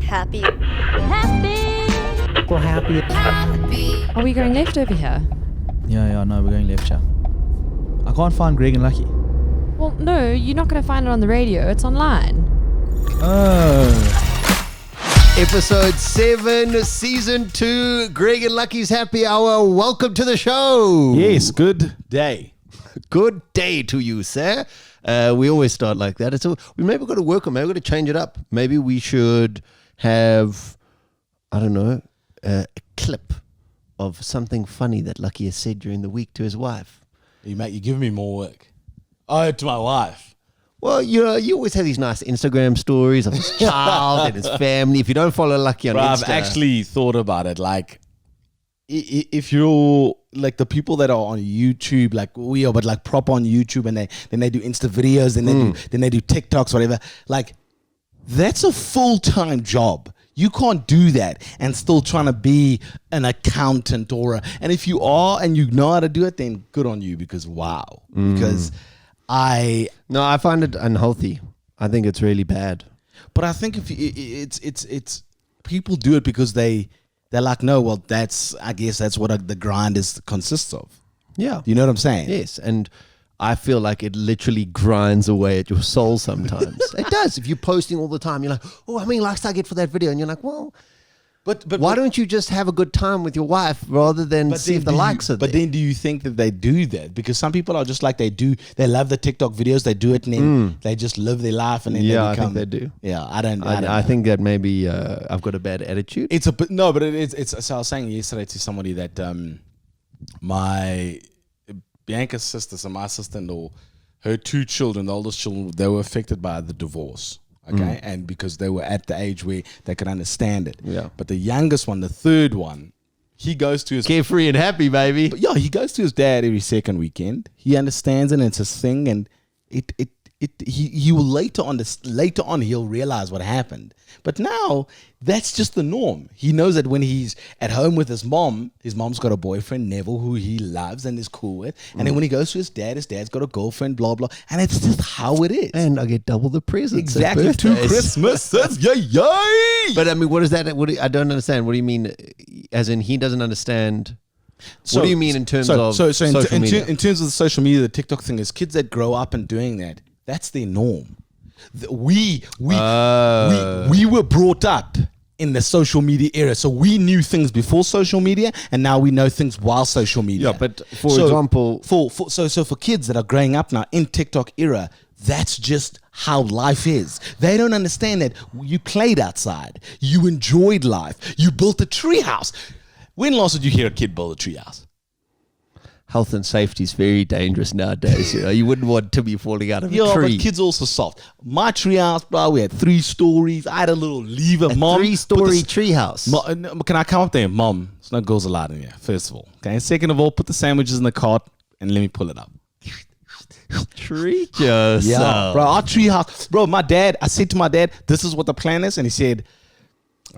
Happy. We're happy. Are we going left over here? Yeah, no, we're going left, yeah. I can't find Greg and Lucky. Well, no, you're not going to find it on the radio. It's online. Oh. Episode 7, Season 2, Greg and Lucky's Happy Hour. Welcome to the show. Yes, good day. Good day to you, sir. We always start like that. We maybe got to work on. Maybe we've got to change it up. Maybe we should have, I don't know, a clip of something funny that Lucky has said during the week to his wife. You're giving me more work. Oh, to my wife. Well, you know, you always have these nice Instagram stories of his child and his family. If you don't follow Lucky on Insta. I've actually thought about it. Like, if you're like the people that are on YouTube, like we are, but like proper on YouTube, and then they do Insta videos, and then they do TikToks, whatever. Like, that's a full-time job. You can't do that and still trying to be an accountant and if you are and you know how to do it, then good on you, because wow. Because I find it unhealthy. I think it's really bad. But I think if it's people do it because they're like, no, well, I guess that's what the grind consists of. Yeah. You know what I'm saying? Yes, and I feel like it literally grinds away at your soul sometimes. It does. If you're posting all the time, you're like, oh, how many likes did I get for that video? And you're like, well, but why don't you just have a good time with your wife rather than see if the likes are there? But then do you think that they do that? Because some people are just like they love the TikTok videos, they do it, and then they just live their life, and then they become, I think they do. Yeah, I don't I think that maybe I've got a bad attitude. It's so I was saying yesterday to somebody that my Bianca's sister, so my sister-in-law, her 2 children, the oldest children, they were affected by the divorce. Okay, and because they were at the age where they could understand it. Yeah. But the youngest one, the 3rd one, he goes to his carefree and happy, baby. But yeah, he goes to his dad every second weekend. He understands it, and it's his thing, and he will later on he'll realize what happened. But now that's just the norm. He knows that when he's at home with his mom's got a boyfriend, Neville, who he loves and is cool with. And then when he goes to his dad's got a girlfriend, blah blah. And it's just how it is. And I get double the presents. Exactly, 2 Christmases. Yay! But I mean, what is that? I don't understand. What do you mean? As in, he doesn't understand. What do you mean in terms of social media? In terms of the social media, the TikTok thing is kids that grow up and doing that. That's their norm. We were brought up in the social media era, so we knew things before social media, and now we know things while social media. Yeah, but for example, for kids that are growing up now in TikTok era, that's just how life is. They don't understand that you played outside, you enjoyed life, you built a tree house. When last did you hear a kid build a tree house? Health and safety is very dangerous nowadays. You know, you wouldn't want to be falling out of a tree. But kids also soft. My tree house, bro, we had 3 stories. I had a little lever, Mom. 3-story tree house. Can I come up there? Mom, there's no girls allowed in here, first of all. Okay, and second of all, put the sandwiches in the cart and let me pull it up. Treat yourself. Yeah, bro, our tree house. Bro, I said to my dad, this is what the plan is. And he said,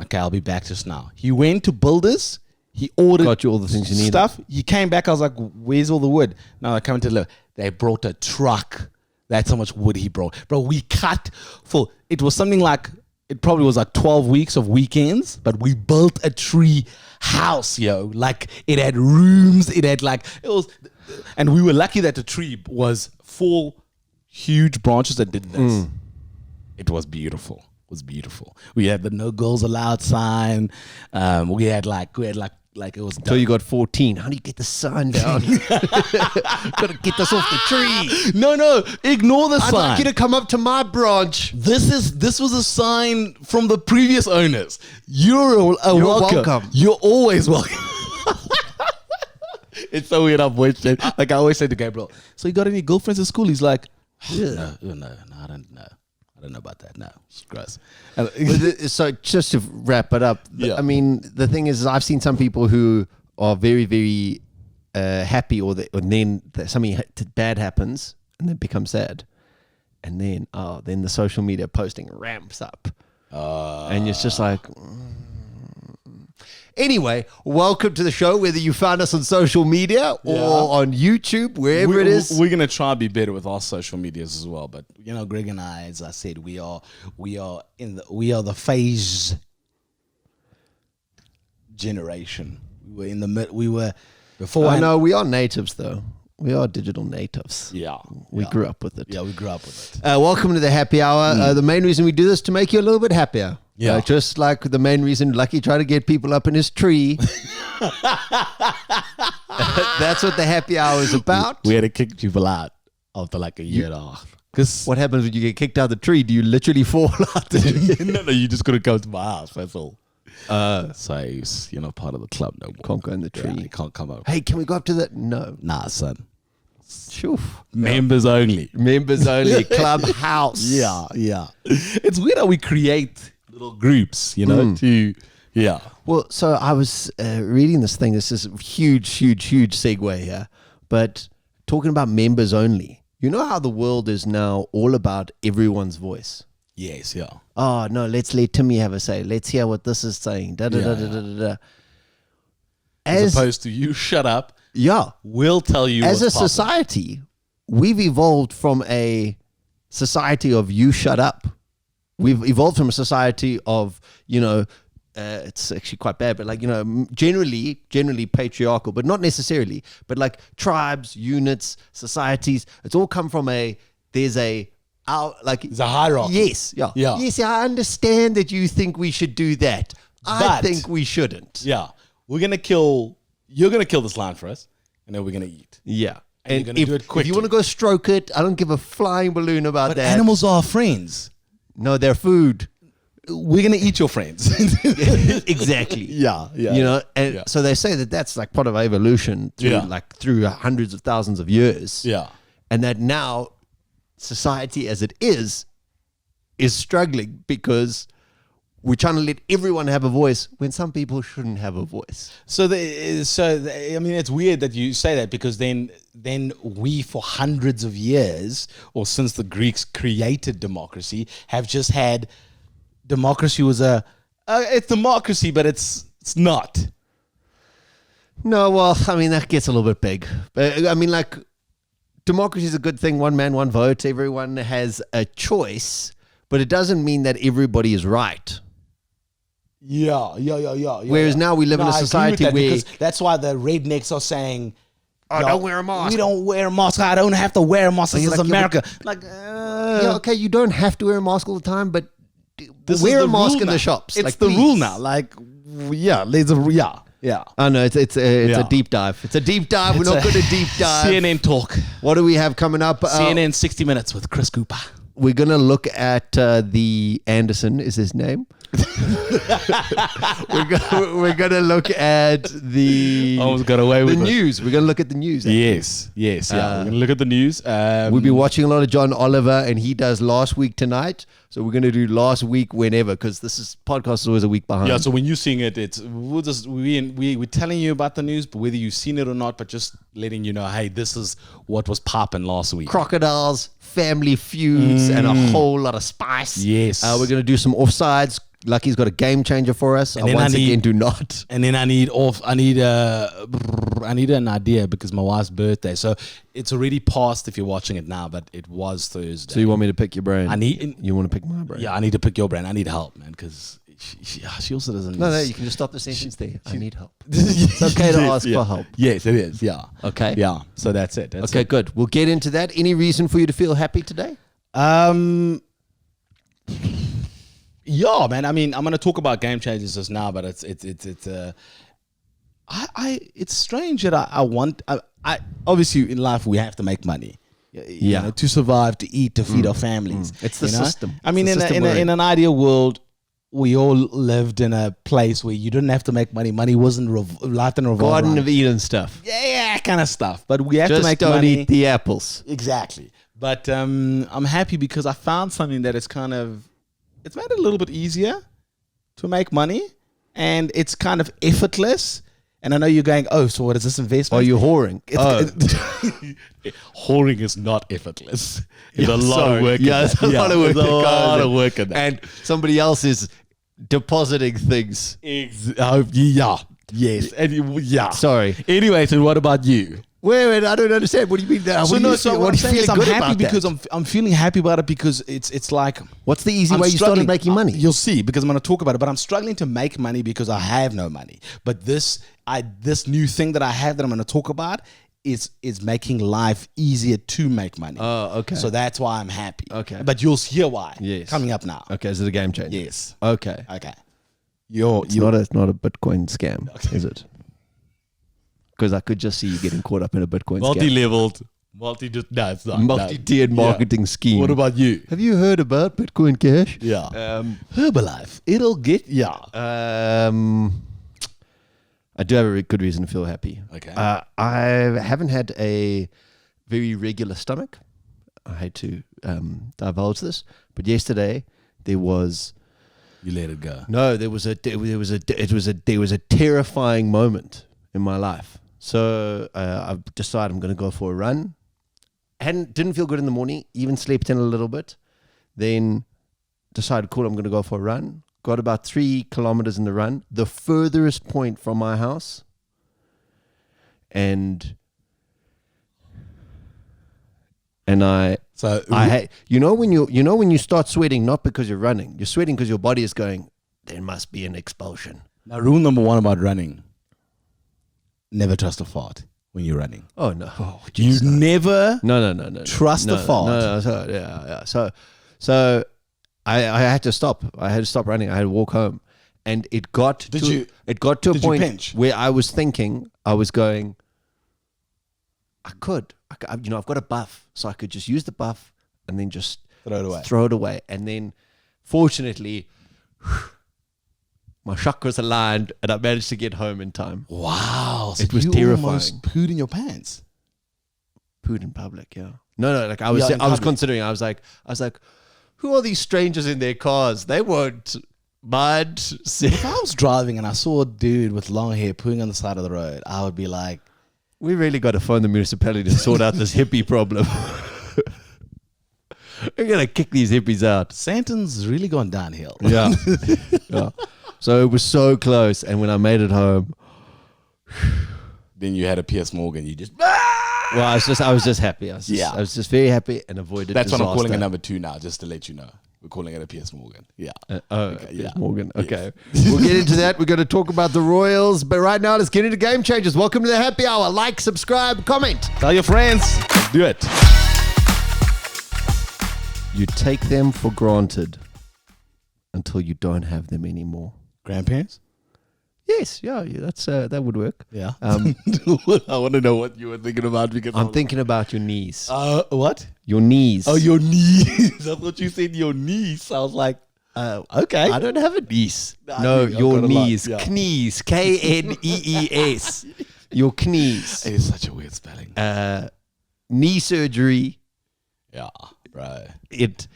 okay, I'll be back just now. He went to Builders. He ordered got you all the things you needed. Stuff. He came back. I was like, where's all the wood? No, they're coming to deliver. They brought a truck. That's how much wood he brought. Bro, we cut it was something like, it probably was like 12 weeks of weekends, but we built a tree house, yo. Like, it had rooms. And we were lucky that the tree was 4 huge branches that did this. It was beautiful. We had the no girls allowed sign. We had like it was. So you got 14. How do you get the sign down? Gotta get this off the tree. No, ignore the sign. I'd like you to come up to my branch. This was a sign from the previous owners. You're welcome. You're always welcome. It's so weird. Like I always say to Gabriel, so you got any girlfriends at school? He's like, no, I don't know. I don't know about that. No, it's gross. So just to wrap it up, I mean, the thing is I've seen some people who are very, very happy, and then something bad happens and then become sad, and then the social media posting ramps up, and it's just like, Anyway, welcome to the show, whether you found us on social media or on YouTube, wherever it is. We're gonna try and be better with our social medias as well. But you know, Greg and I, as I said, we are the phase generation. We were before. I know we are natives, though. We are digital natives. Yeah, We grew up with it. Yeah, we grew up with it. Welcome to the happy hour. The main reason we do this is to make you a little bit happier. Yeah. Just like the main reason Lucky tried to get people up in his tree. That's what the happy hour is about. We had to kick people out after like a year and a half. Because What happens when you get kicked out of the tree? Do you literally fall out? no, you just gotta come to my house. That's all. So you're not part of the club no more. Can't go in the tree. Yeah, you can't come up. Hey, can we go up to the... No. Nah, son. Shoo. Members only. Members only. Clubhouse. Yeah. It's weird how we create little groups, you know, Well, so I was reading this thing. This is a huge segue here. But talking about members only. You know how the world is now all about everyone's voice? Yes, yeah. Oh, no, let's let Timmy have a say. Let's hear what this is saying. Da. As opposed to you shut up, Yeah. we'll tell you As a what's popping. society, we've evolved from a society of you shut up. We've evolved from a society of, it's actually quite bad, but like, generally patriarchal, but not necessarily, but like tribes, units, societies, it's all come from there's a hierarchy. Yes. Yeah. Yeah. Yes. I understand that you think we should do that. I But- think we shouldn't. Yeah. You're going to kill this lion for us, and then we're going to eat. Yeah. And you're gonna do it if quickly. you want to go stroke it, I don't give a flying balloon about But that. animals are our friends. No, they're food. We're going to eat your friends. Exactly. Yeah. And so they say that that's like part of evolution through hundreds of thousands of years. Yeah. And that now society as it is struggling because we're trying to let everyone have a voice when some people shouldn't have a voice. I mean, it's weird that you say that because then we, for hundreds of years, or since the Greeks created democracy, have just had democracy was it's democracy, but it's not. No, well, I mean, that gets a little bit big. But I mean, like, democracy is a good thing. One man, one vote. Everyone has a choice, but it doesn't mean that everybody is right. Yeah. Whereas now we live in a I agree with society that where... because that's why the rednecks are saying, Oh, don't wear a mask. We don't wear a mask. I don't have to wear a mask. This you're is like, yeah, America. yeah, okay, you don't have to wear a mask all the time, but This wear is a the mask rule in now. the shops. It's like, the please. rule now. Like, yeah. I know, it's Yeah. a deep dive. It's a deep dive. We're It's not a going to deep dive. CNN talk. What do we have coming up? CNN 60 Minutes with Chris Cooper. We're going to look at the Anderson is his name. we're going to look at the Almost got away with it. news. We're going to look at the news. Yes. We're going to look at the news. We'll be watching a lot of John Oliver, and he does last week tonight. So we're going to do last week whenever, because podcast is always a week behind. Yeah, so when you're seeing it, we're telling you about the news, but whether you've seen it or not, but just letting you know, hey, this is what was popping last week. Crocodiles, family feuds, and a whole lot of spice. Yes. We're going to do some offsides. Lucky's got a game changer for us. And then I need- again do not. And then I need an idea because my wife's birthday. So it's already passed if you're watching it now, but it was Thursday. So you want me to pick your brain? You want to pick my brain? Yeah, I need to pick your brain. I need help, man, because she also doesn't. No, you can just stop the sentence there. I need help. It's okay to ask for help. Yes, it is. Yeah. Okay. Yeah. So that's it. Okay, good. We'll get into that. Any reason for you to feel happy today? Yeah, man. I mean, I'm going to talk about game changers just now, but it's strange that I obviously in life we have to make money. You know, to survive, to eat, to feed our families. It's the you know? system. I mean, It's the system we're in an ideal world, we all lived in a place where you didn't have to make money. Money wasn't life didn't revolve Garden around. of Eden stuff. Yeah, kind of stuff. But we have Just to make don't money. eat the apples. Exactly. But I'm happy because I found something that is it's made it a little bit easier to make money, and it's kind of effortless. And I know you're going, oh, so what is this investment? Are you whoring? Whoring is not effortless. There's a lot of work. Yeah, there's a lot of work. There's a lot of work in that. And somebody else is depositing things. Yeah. Yes. Yeah. Sorry. Anyway, so what about you? Wait, I don't understand. What do you mean? So what I'm saying is I'm happy because I'm feeling happy about it because it's like what's the easy I'm way you started struggling. making money? You'll see because I'm going to talk about it. But I'm struggling to make money because I have no money. But this new thing that I have that I'm going to talk about is making life easier to make money. Oh, okay. So that's why I'm happy. Okay. But you'll hear why. Yes. Coming up now. Okay, is it a game changer? Yes. Okay. Okay. It's not a Bitcoin scam, is it? Because I could just see you getting caught up in a Bitcoin scam. Multi-leveled. It's not. Multi-tiered marketing scheme. What about you? Have you heard about Bitcoin Cash? Yeah. Herbalife. It'll get I do have a good reason to feel happy. Okay. I haven't had a very regular stomach. I hate to divulge this, but yesterday there was. You let it go. No, there was a terrifying moment in my life. So I've decided I'm going to go for a run. Didn't feel good in the morning. Even slept in a little bit. Then decided, cool, I'm going to go for a run. Got about 3 kilometers in the run, the furthest point from my house, and I when you start sweating, not because you're running, you're sweating because your body is going, there must be an expulsion. Now, rule number 1 about running: never trust a fart when you're running. Oh no, You never no. trust a fart. No. So I had to stop. I had to stop running. I had to walk home, and it got to a point where I was thinking, I was going, I've got a buff, so I could just use the buff and then just throw it away. And then, fortunately, my chakras aligned, and I managed to get home in time. Wow, so it was you terrifying. Almost pooed in your pants. Pooed in public, yeah. No, like I was considering. I was like, who are these strangers in their cars? They won't mind. If I was driving and I saw a dude with long hair pooing on the side of the road, I would be like, we really got to phone the municipality to sort out this hippie problem. We're going to kick these hippies out. Santon's really gone downhill. Yeah. Yeah. So it was so close. And when I made it home, then you had a P.S. Morgan. You just... Well, I was just happy. I was just very happy and avoided That's disaster. what I'm calling a number 2 now, just to let you know. We're calling it a P.S. Morgan. Yeah. P.S. Morgan. Okay. We'll get into that. We're going to talk about the Royals. But right now, let's get into Game Changers. Welcome to the happy hour. Like, subscribe, comment. Tell your friends. Do it. You take them for granted until you don't have them anymore. Grandparents? Yes, yeah, that's that would work. Yeah. I want to know what you were thinking about because I'm thinking about your knees. What? Your knees. Oh, your knees. I thought you said your niece. I was like, okay. I don't have a niece. No, your knees. Yeah. Knees. Knees. Your knees. It is such a weird spelling. Knee surgery. Yeah, right. It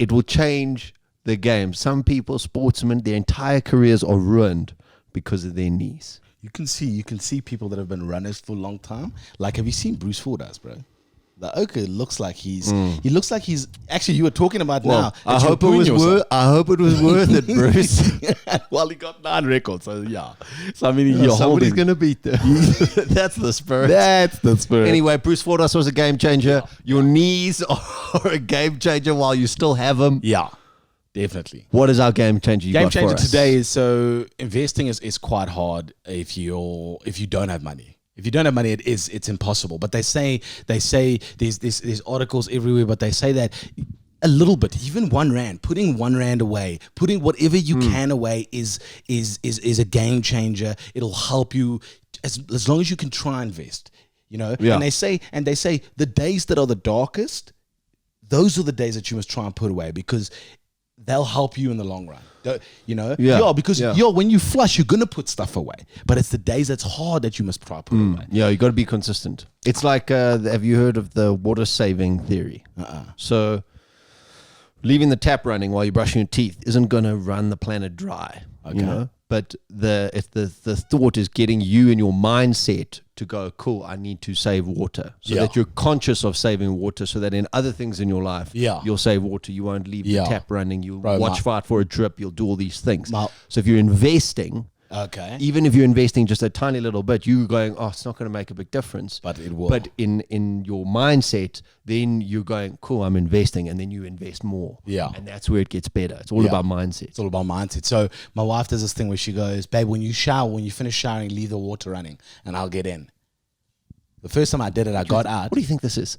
will change the game. Some people, sportsmen, their entire careers are ruined because of their knees. You can see people that have been runners for a long time. Like, have you seen Bruce Fordyce, bro? He looks like he looks like he's actually, you were talking about now. I hope it was worth it, Bruce. Well, he got 9 records, so yeah. So I mean, somebody's gonna beat them. That's the spirit. That's the spirit. Anyway, Bruce Fordyce was a game changer. Your knees are a game changer while you still have them. Yeah. Definitely. What is our game changer you got for us? Game changer today is, so investing is quite hard if you don't have money. If you don't have money, it's impossible. But they say there's articles everywhere, but they say that a little bit, even R1, putting R1 away, putting whatever you can away is a game changer. It'll help you as long as you can try and invest. You know? Yeah. And they say the days that are the darkest, those are the days that you must try and put away because they'll help you in the long run. You know? Yeah. Because when you flush, you're going to put stuff away. But it's the days that's hard that you must try to put away. Yeah, you got to be consistent. It's like, have you heard of the water saving theory? So leaving the tap running while you're brushing your teeth isn't going to run the planet dry. Okay. You know? but if the thought is getting you in your mindset to go, cool, I need to save water, so that you're conscious of saving water, so that in other things in your life, you'll save water. You won't leave the tap running. You'll watch out for a drip. You'll do all these things. So if you're investing, even if you're investing just a tiny little bit, you're going, oh, it's not going to make a big difference. But it will. But in your mindset, then you're going, cool, I'm investing, and then you invest more. Yeah. And that's where it gets better. It's all about mindset. It's all about mindset. So my wife does this thing where she goes, babe, when you finish showering, leave the water running, and I'll get in. The first time I did it, I got out. What do you think this is?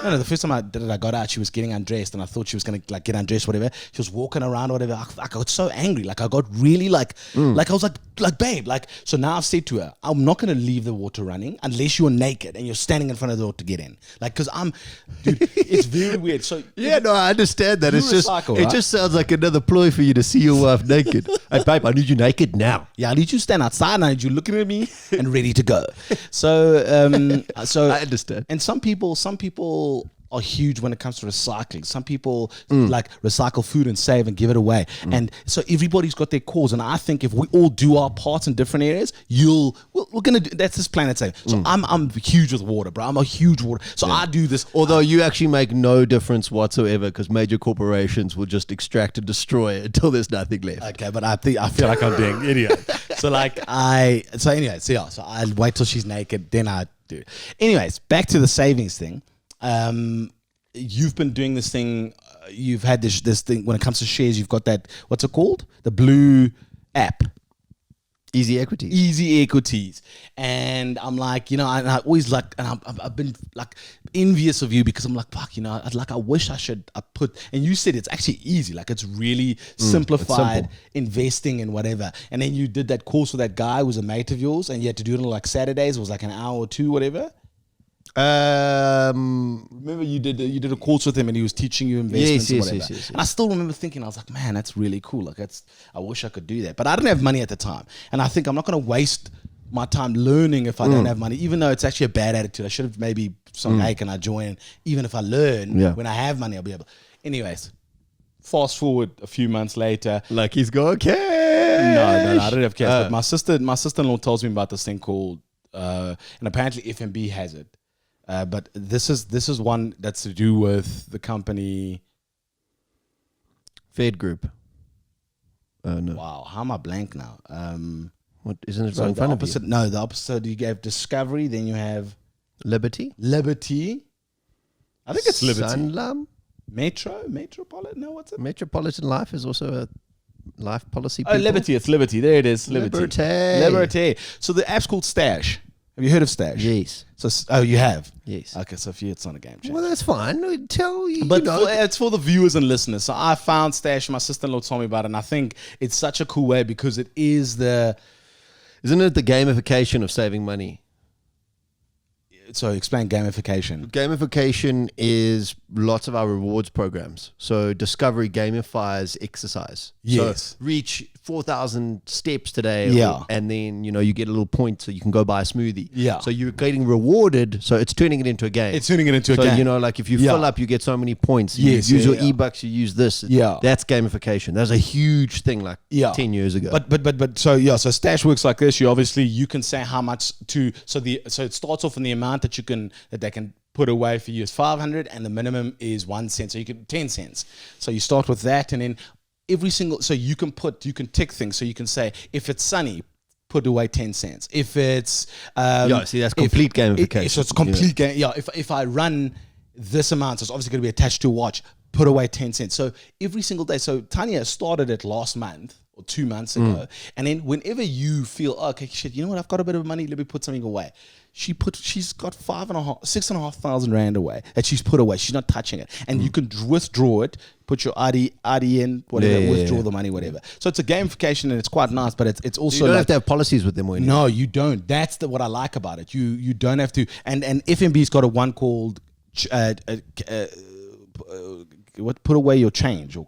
No, the first time I did it, I got out. She was getting undressed, and I thought she was gonna like get undressed, whatever. She was walking around, whatever. I got so angry, like I got really like I was like babe, like. So now I've said to her, I'm not gonna leave the water running unless you're naked and you're standing in front of the door to get in, like, because dude, it's very weird. So yeah, no, I understand that. It's just recycle, it right? just sounds like another ploy for you to see your wife naked. Hey, babe, I need you naked now. Yeah, I need you to stand outside, and I need you looking at me and ready to go. So I understand. And some people are huge when it comes to recycling. Some people like recycle food and save and give it away. And so everybody's got their cause. And I think if we all do our parts in different areas, we're gonna do. That's this planet saying. So I'm huge with water, bro. I'm a huge water. So I do this. Although you actually make no difference whatsoever, because major corporations will just extract and destroy it until there's nothing left. Okay, but I feel like I'm doing idiot. So I wait till she's naked, then I do. Anyways, back to the savings thing. You've been doing this thing. You've had this thing when it comes to shares. You've got that. What's it called? The blue app. Easy equities. Easy equities. And I'm like, and I always like, and I've been like envious of you, because I'm like, fuck, I wish I put, and you said it's actually easy. Like, it's really simplified, it's investing and whatever. And then you did that course with that guy who was a mate of yours, and you had to do it on like Saturdays. It was like an hour or two, whatever. Remember you did a course with him, and he was teaching you investments and whatever. Yes. And I still remember thinking, I was like, man, that's really cool. Like, I wish I could do that, but I didn't have money at the time, and I think I'm not going to waste my time learning if I don't have money. Even though it's actually a bad attitude, I should have maybe hey, can I join? Even if I learn when I have money, I'll be able. Anyways, fast forward a few months later, like he's got cash. No, I don't have cash. But my sister-in-law tells me about this thing called, and apparently FNB has it. But this is one that's to do with the company Fed Group. No. Wow, how am I blank now? What isn't it right in front of you? No, the opposite. You have Discovery, then you have Liberty. I think it's Liberty. Sanlam. Metropolitan. No, what's it? Metropolitan Life is also a life policy. Oh, Liberty. It's Liberty. There it is. Liberty. So the app's called Stash. Have you heard of Stash? Yes. So, you have? Yes. Okay, so for you, it's not a game changer. Well, that's fine. Tell you. But it's for the viewers and listeners. So I found Stash. My sister-in-law told me about it, and I think it's such a cool way, because it is Isn't it the gamification of saving money? So explain gamification. Gamification is lots of our rewards programs. So Discovery gamifies exercise. Yes. So reach 4,000 steps today. Yeah. And then, you get a little point so you can go buy a smoothie. Yeah. So you're getting rewarded. So it's turning it into a game. It's turning it into a game. Like if you fill up, you get so many points. You use your e-bucks, you use this. Yeah. That's gamification. That was a huge thing 10 years ago. So Stash works like this. You can say how much so it starts off in the amount that they can put away for you is 500, and the minimum is 1 cent. So you can 10 cents. So you start with that, and then you can tick things. So you can say, if it's sunny, put away 10 cents. If it's that's complete gamification. So it's complete game. Yeah. If I run this amount, so it's obviously going to be attached to a watch, put away 10 cents. So every single day. So Tanya started it last month or 2 months ago. And then whenever you feel, okay, shit, you know what? I've got a bit of money. Let me put something away. She's got 6,500 rand away that she's put away. She's not touching it. And you can withdraw it, put your RD in, whatever, withdraw the money, whatever. So it's a gamification, and it's quite nice, but it's also you don't have to have policies with them or anything. No, you don't. That's what I like about it. You don't have to. And FNB's got a one called put away your change, or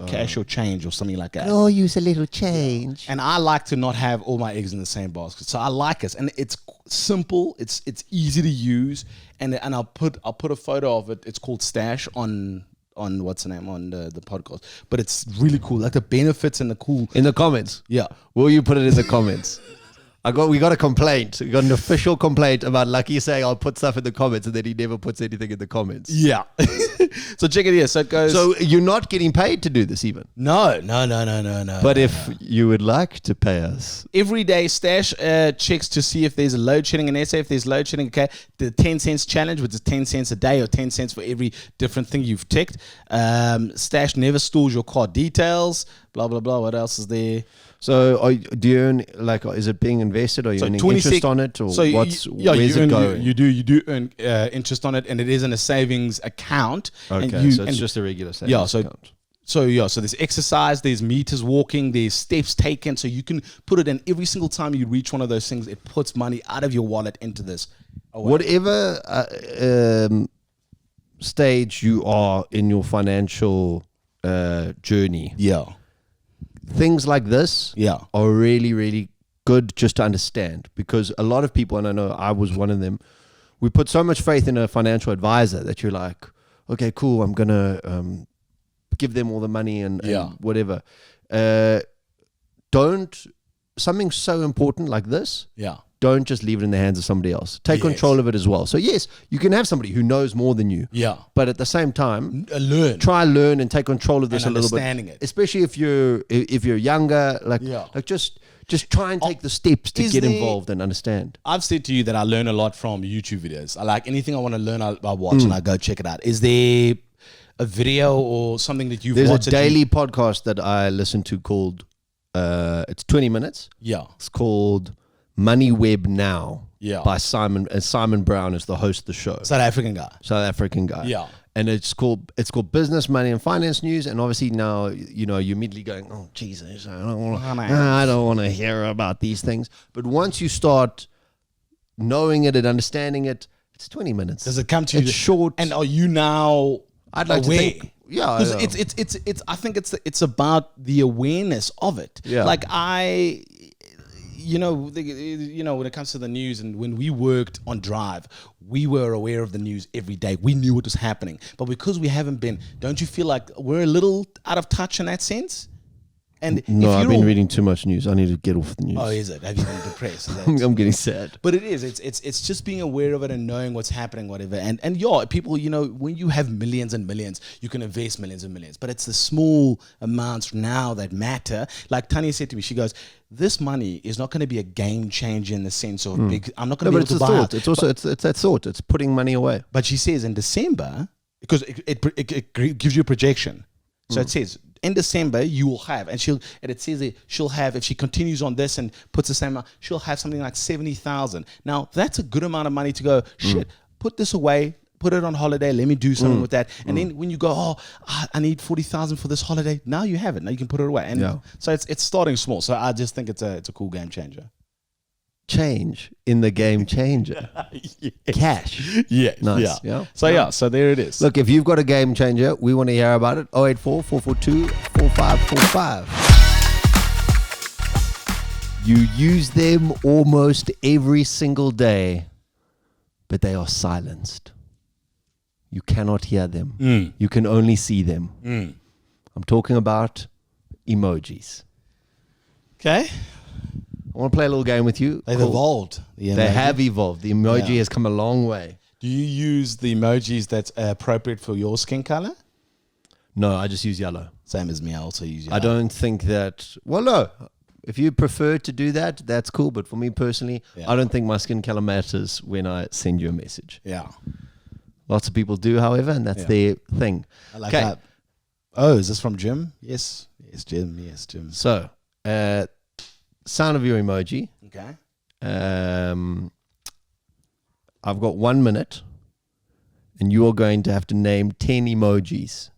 cash or change, or something like that. Oh, use a little change. And I like to not have all my eggs in the same basket. So I like it, and it's simple. It's easy to use, and I'll put a photo of it. It's called Stash on on what's the name on the podcast, but it's really cool. Like the benefits and the cool. In the comments. Yeah. Will you put it in the comments? We got a complaint. We got an official complaint about Lucky saying I'll put stuff in the comments and then he never puts anything in the comments. Yeah. So check it here. So it goes. So you're not getting paid to do this even. No. But if you would like to pay us. Every day, Stash checks to see if there's a load shedding in SA. If there's load shedding, okay, the 10 cents challenge, which is 10 cents a day or 10 cents for every different thing you've ticked. Stash never stores your card details. Blah, blah, blah. What else is there? So do you earn, like, is it being invested or are you earning interest on it? Or where's it going? You do earn interest on it, and it is in a savings account. Okay, so it's just a regular savings account. So there's exercise, there's meters walking, there's steps taken. So you can put it in every single time you reach one of those things. It puts money out of your wallet into this. Whatever stage you are in your financial journey. Yeah. Things like this are really, really good just to understand, because a lot of people, and I know I was one of them, we put so much faith in a financial advisor that you're like, okay, cool, I'm going to give them all the money and whatever. Something so important like this, don't just leave it in the hands of somebody else. Take control of it as well. So yes, you can have somebody who knows more than you. Yeah. But at the same time, learn and take control of this a little bit. Understanding it. Especially if you're younger, like just try and take the steps to get involved and understand. I've said to you that I learn a lot from YouTube videos. I like anything I want to learn, I watch and I go check it out. Is there a video or something that you've watched? There's a daily podcast that I listen to called it's 20 minutes. Yeah. It's called Money Web Now by Simon. And Simon Brown is the host of the show. South African guy. Yeah. And it's called Business, Money and Finance News. And obviously now, you're immediately going, oh, Jesus, I don't want to hear about these things. But once you start knowing it and understanding it, it's 20 minutes. Does it come to you? It's short. And are you now I'd like aware? to think. Yeah. It's I think it's about the awareness of it. Yeah. Like when it comes to the news, and when we worked on Drive, we were aware of the news every day. We knew what was happening. But because we haven't been, don't you feel like we're a little out of touch in that sense? And no, I've been reading too much news. I need to get off the news. Oh, is it? Have you been depressed? I'm getting sad. But it is. It's just being aware of it and knowing what's happening, whatever. And people, when you have millions and millions, you can invest millions and millions. But it's the small amounts now that matter. Like Tanya said to me, she goes, this money is not going to be a game changer in the sense of big. I'm not going to be able to buy it. It's also it's that thought. It's putting money away. But she says in December, because it gives you a projection. So it says in December you will have, and it says that she'll have, if she continues on this and puts the same amount, she'll have something like 70,000. Now that's a good amount of money to go, shit, put this away, put it on holiday, let me do something with that. And then when you go, I need 40,000 for this holiday, now you have it. Now you can put it away. And so it's starting small. So I just think it's a cool game changer. Change in the game changer. Cash. Yes. Nice. Yeah. So there it is. Look, if you've got a game changer, we want to hear about it. 084-442-4545. You use them almost every single day, but they are silenced. You cannot hear them. You can only see them. I'm talking about emojis. Okay. I want to play a little game with you. They've evolved. They have evolved. The emoji has come a long way. Do you use the emojis that's appropriate for your skin color? No, I just use yellow. Same as me. I also use yellow. I don't think that... Well, no. If you prefer to do that, that's cool. But for me personally, I don't think my skin color matters when I send you a message. Yeah. Lots of people do, however, and that's their thing. I like that. Oh, is this from Jim? Yes. Yes, Jim. Yes, Jim. So, sound of your emoji. Okay. I've got 1 minute, and you are going to have to name 10 emojis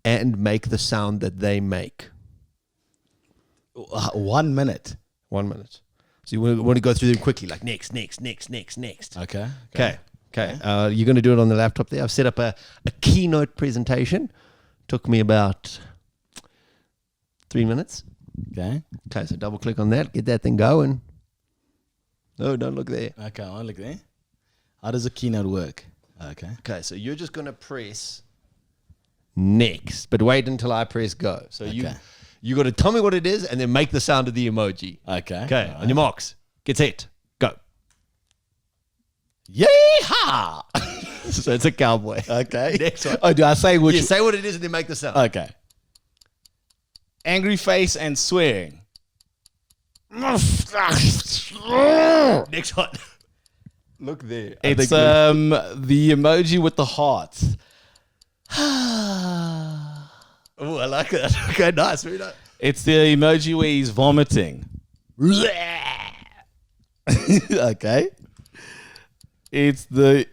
and make the sound that they make. 1 minute. 1 minute. So you want to go through them quickly, like next. Okay. You're going to do it on the laptop there. I've set up a keynote presentation. Took me about 3 minutes. Okay, so double click on that, get that thing going. No, don't look there. Okay, I'll look there. How does a keynote work? Okay, so you're just going to press next. But wait until I press go. So you got to tell me what it is and then make the sound of the emoji. Okay. Okay. On your marks. Get set. Go. Yeehaw! So it's a cowboy. Okay. Next one. Oh, do I say which? Yeah, say what it is and then make the sound. Okay. Angry face and swearing. Next one. Look there. It's the emoji with the heart. Oh, I like that. Okay, nice. Very nice. It's the emoji where he's vomiting. Okay. It's the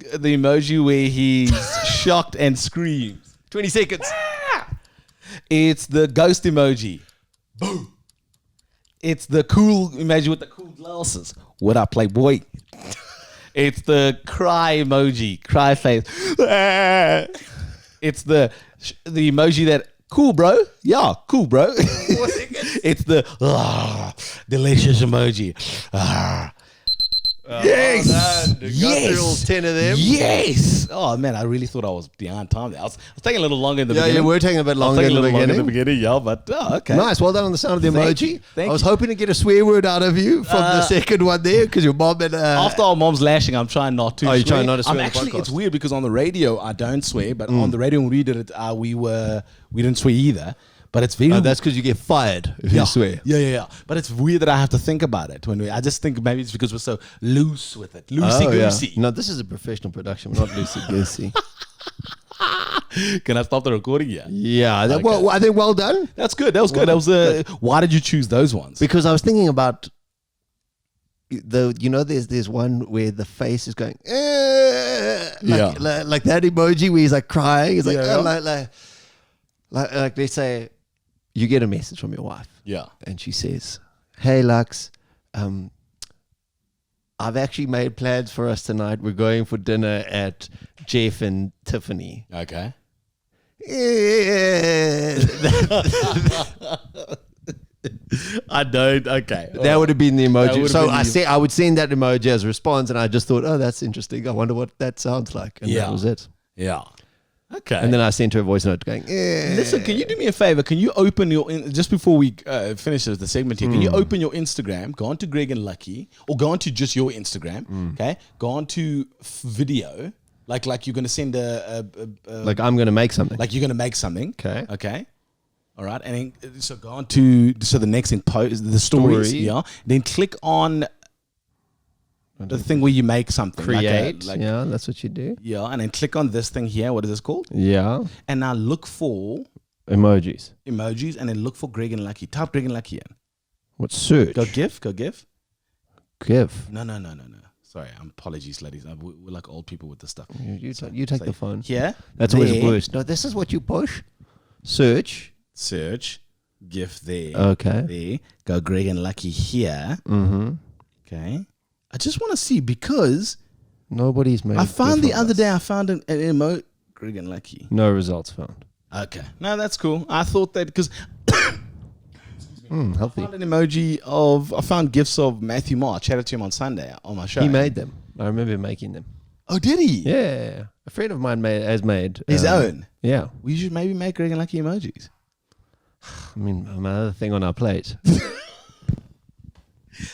emoji where he's shocked and screams. 20 seconds. It's the ghost emoji. Boom. It's the cool emoji with the cool glasses. What up, Playboy? It's the cry emoji, cry face. It's the emoji that cool, bro. Yeah, cool, bro. 4 seconds. It's the delicious emoji. Yes. Man, you got through all 10 of them. Yes. Oh man, I really thought I was behind time there. I was taking a little longer in the Yeah, beginning. we're taking a bit longer in the beginning. Yeah, but okay. Nice. Well done on the sound of the Thank emoji. you. Thank I was you. hoping to get a swear word out of you from the second one there because your mom and After our mom's lashing, I'm trying not to. Oh, you're swear. trying not to swear I'm on the actually, podcast. it's weird because on the radio I don't swear, but on the radio when we did it, we didn't swear either. But it's very. that's because you get fired if you swear. Yeah. But it's weird that I have to think about it I just think maybe it's because we're so loose with it, loosey goosey. No, this is a professional production. We're not loosey goosey. Can I stop the recording? Yeah. Yeah. Okay. Well, I think well done. That's good. That was good. That was. Why did you choose those ones? Because I was thinking about there's one where the face is going like that emoji where he's like crying. He's like like let's say you get a message from your wife. Yeah. And she says, "Hey Lux, I've actually made plans for us tonight. We're going for dinner at Jeff and Tiffany." Okay. I don't. Okay. That would have been the That emoji. would So have been I would send that emoji as a response, and I just thought, oh, that's interesting. I wonder what that sounds like. And that was it. Yeah. Okay. And then I sent her a voice note going, Listen, can you do me a favor? Can you open just before we finish the segment here, can you open your Instagram, go on to Greg and Lucky, or go on to just your Instagram, okay? Go on to video, like you're going to send like I'm going to make something. like you're going to make something. Okay. Okay. All right. And then, so go on to, so the next in post, the stories, Story. yeah. Then click on the thing where you make something. Create. Like Yeah, that's what you do. yeah. And then click on this thing here. What is this called? Yeah. And now look for Emojis. emojis and then look for Greg and Lucky. Type Greg and Lucky in. What search? Go GIF. GIF. No. Sorry, apologies, ladies. We're like old people with this stuff. You take the phone. Here. That's always worse. No, this is what you push. Search. Search. GIF there. Okay. There. Go Greg and Lucky here. Mm-hmm. Okay. I just want to see because Nobody's made. I found GIF the of other us. day I found an emoji. Greg and Lucky. No results found. Okay. No, that's cool. I thought that because Healthy. I found an emoji I found gifs of Matthew Marr. I chatted to him on Sunday on my show. He made them. I remember making them. Oh, did he? Yeah. A friend of mine has made His own. Yeah. We should maybe make Greg and Lucky emojis. I mean, another thing on our plate.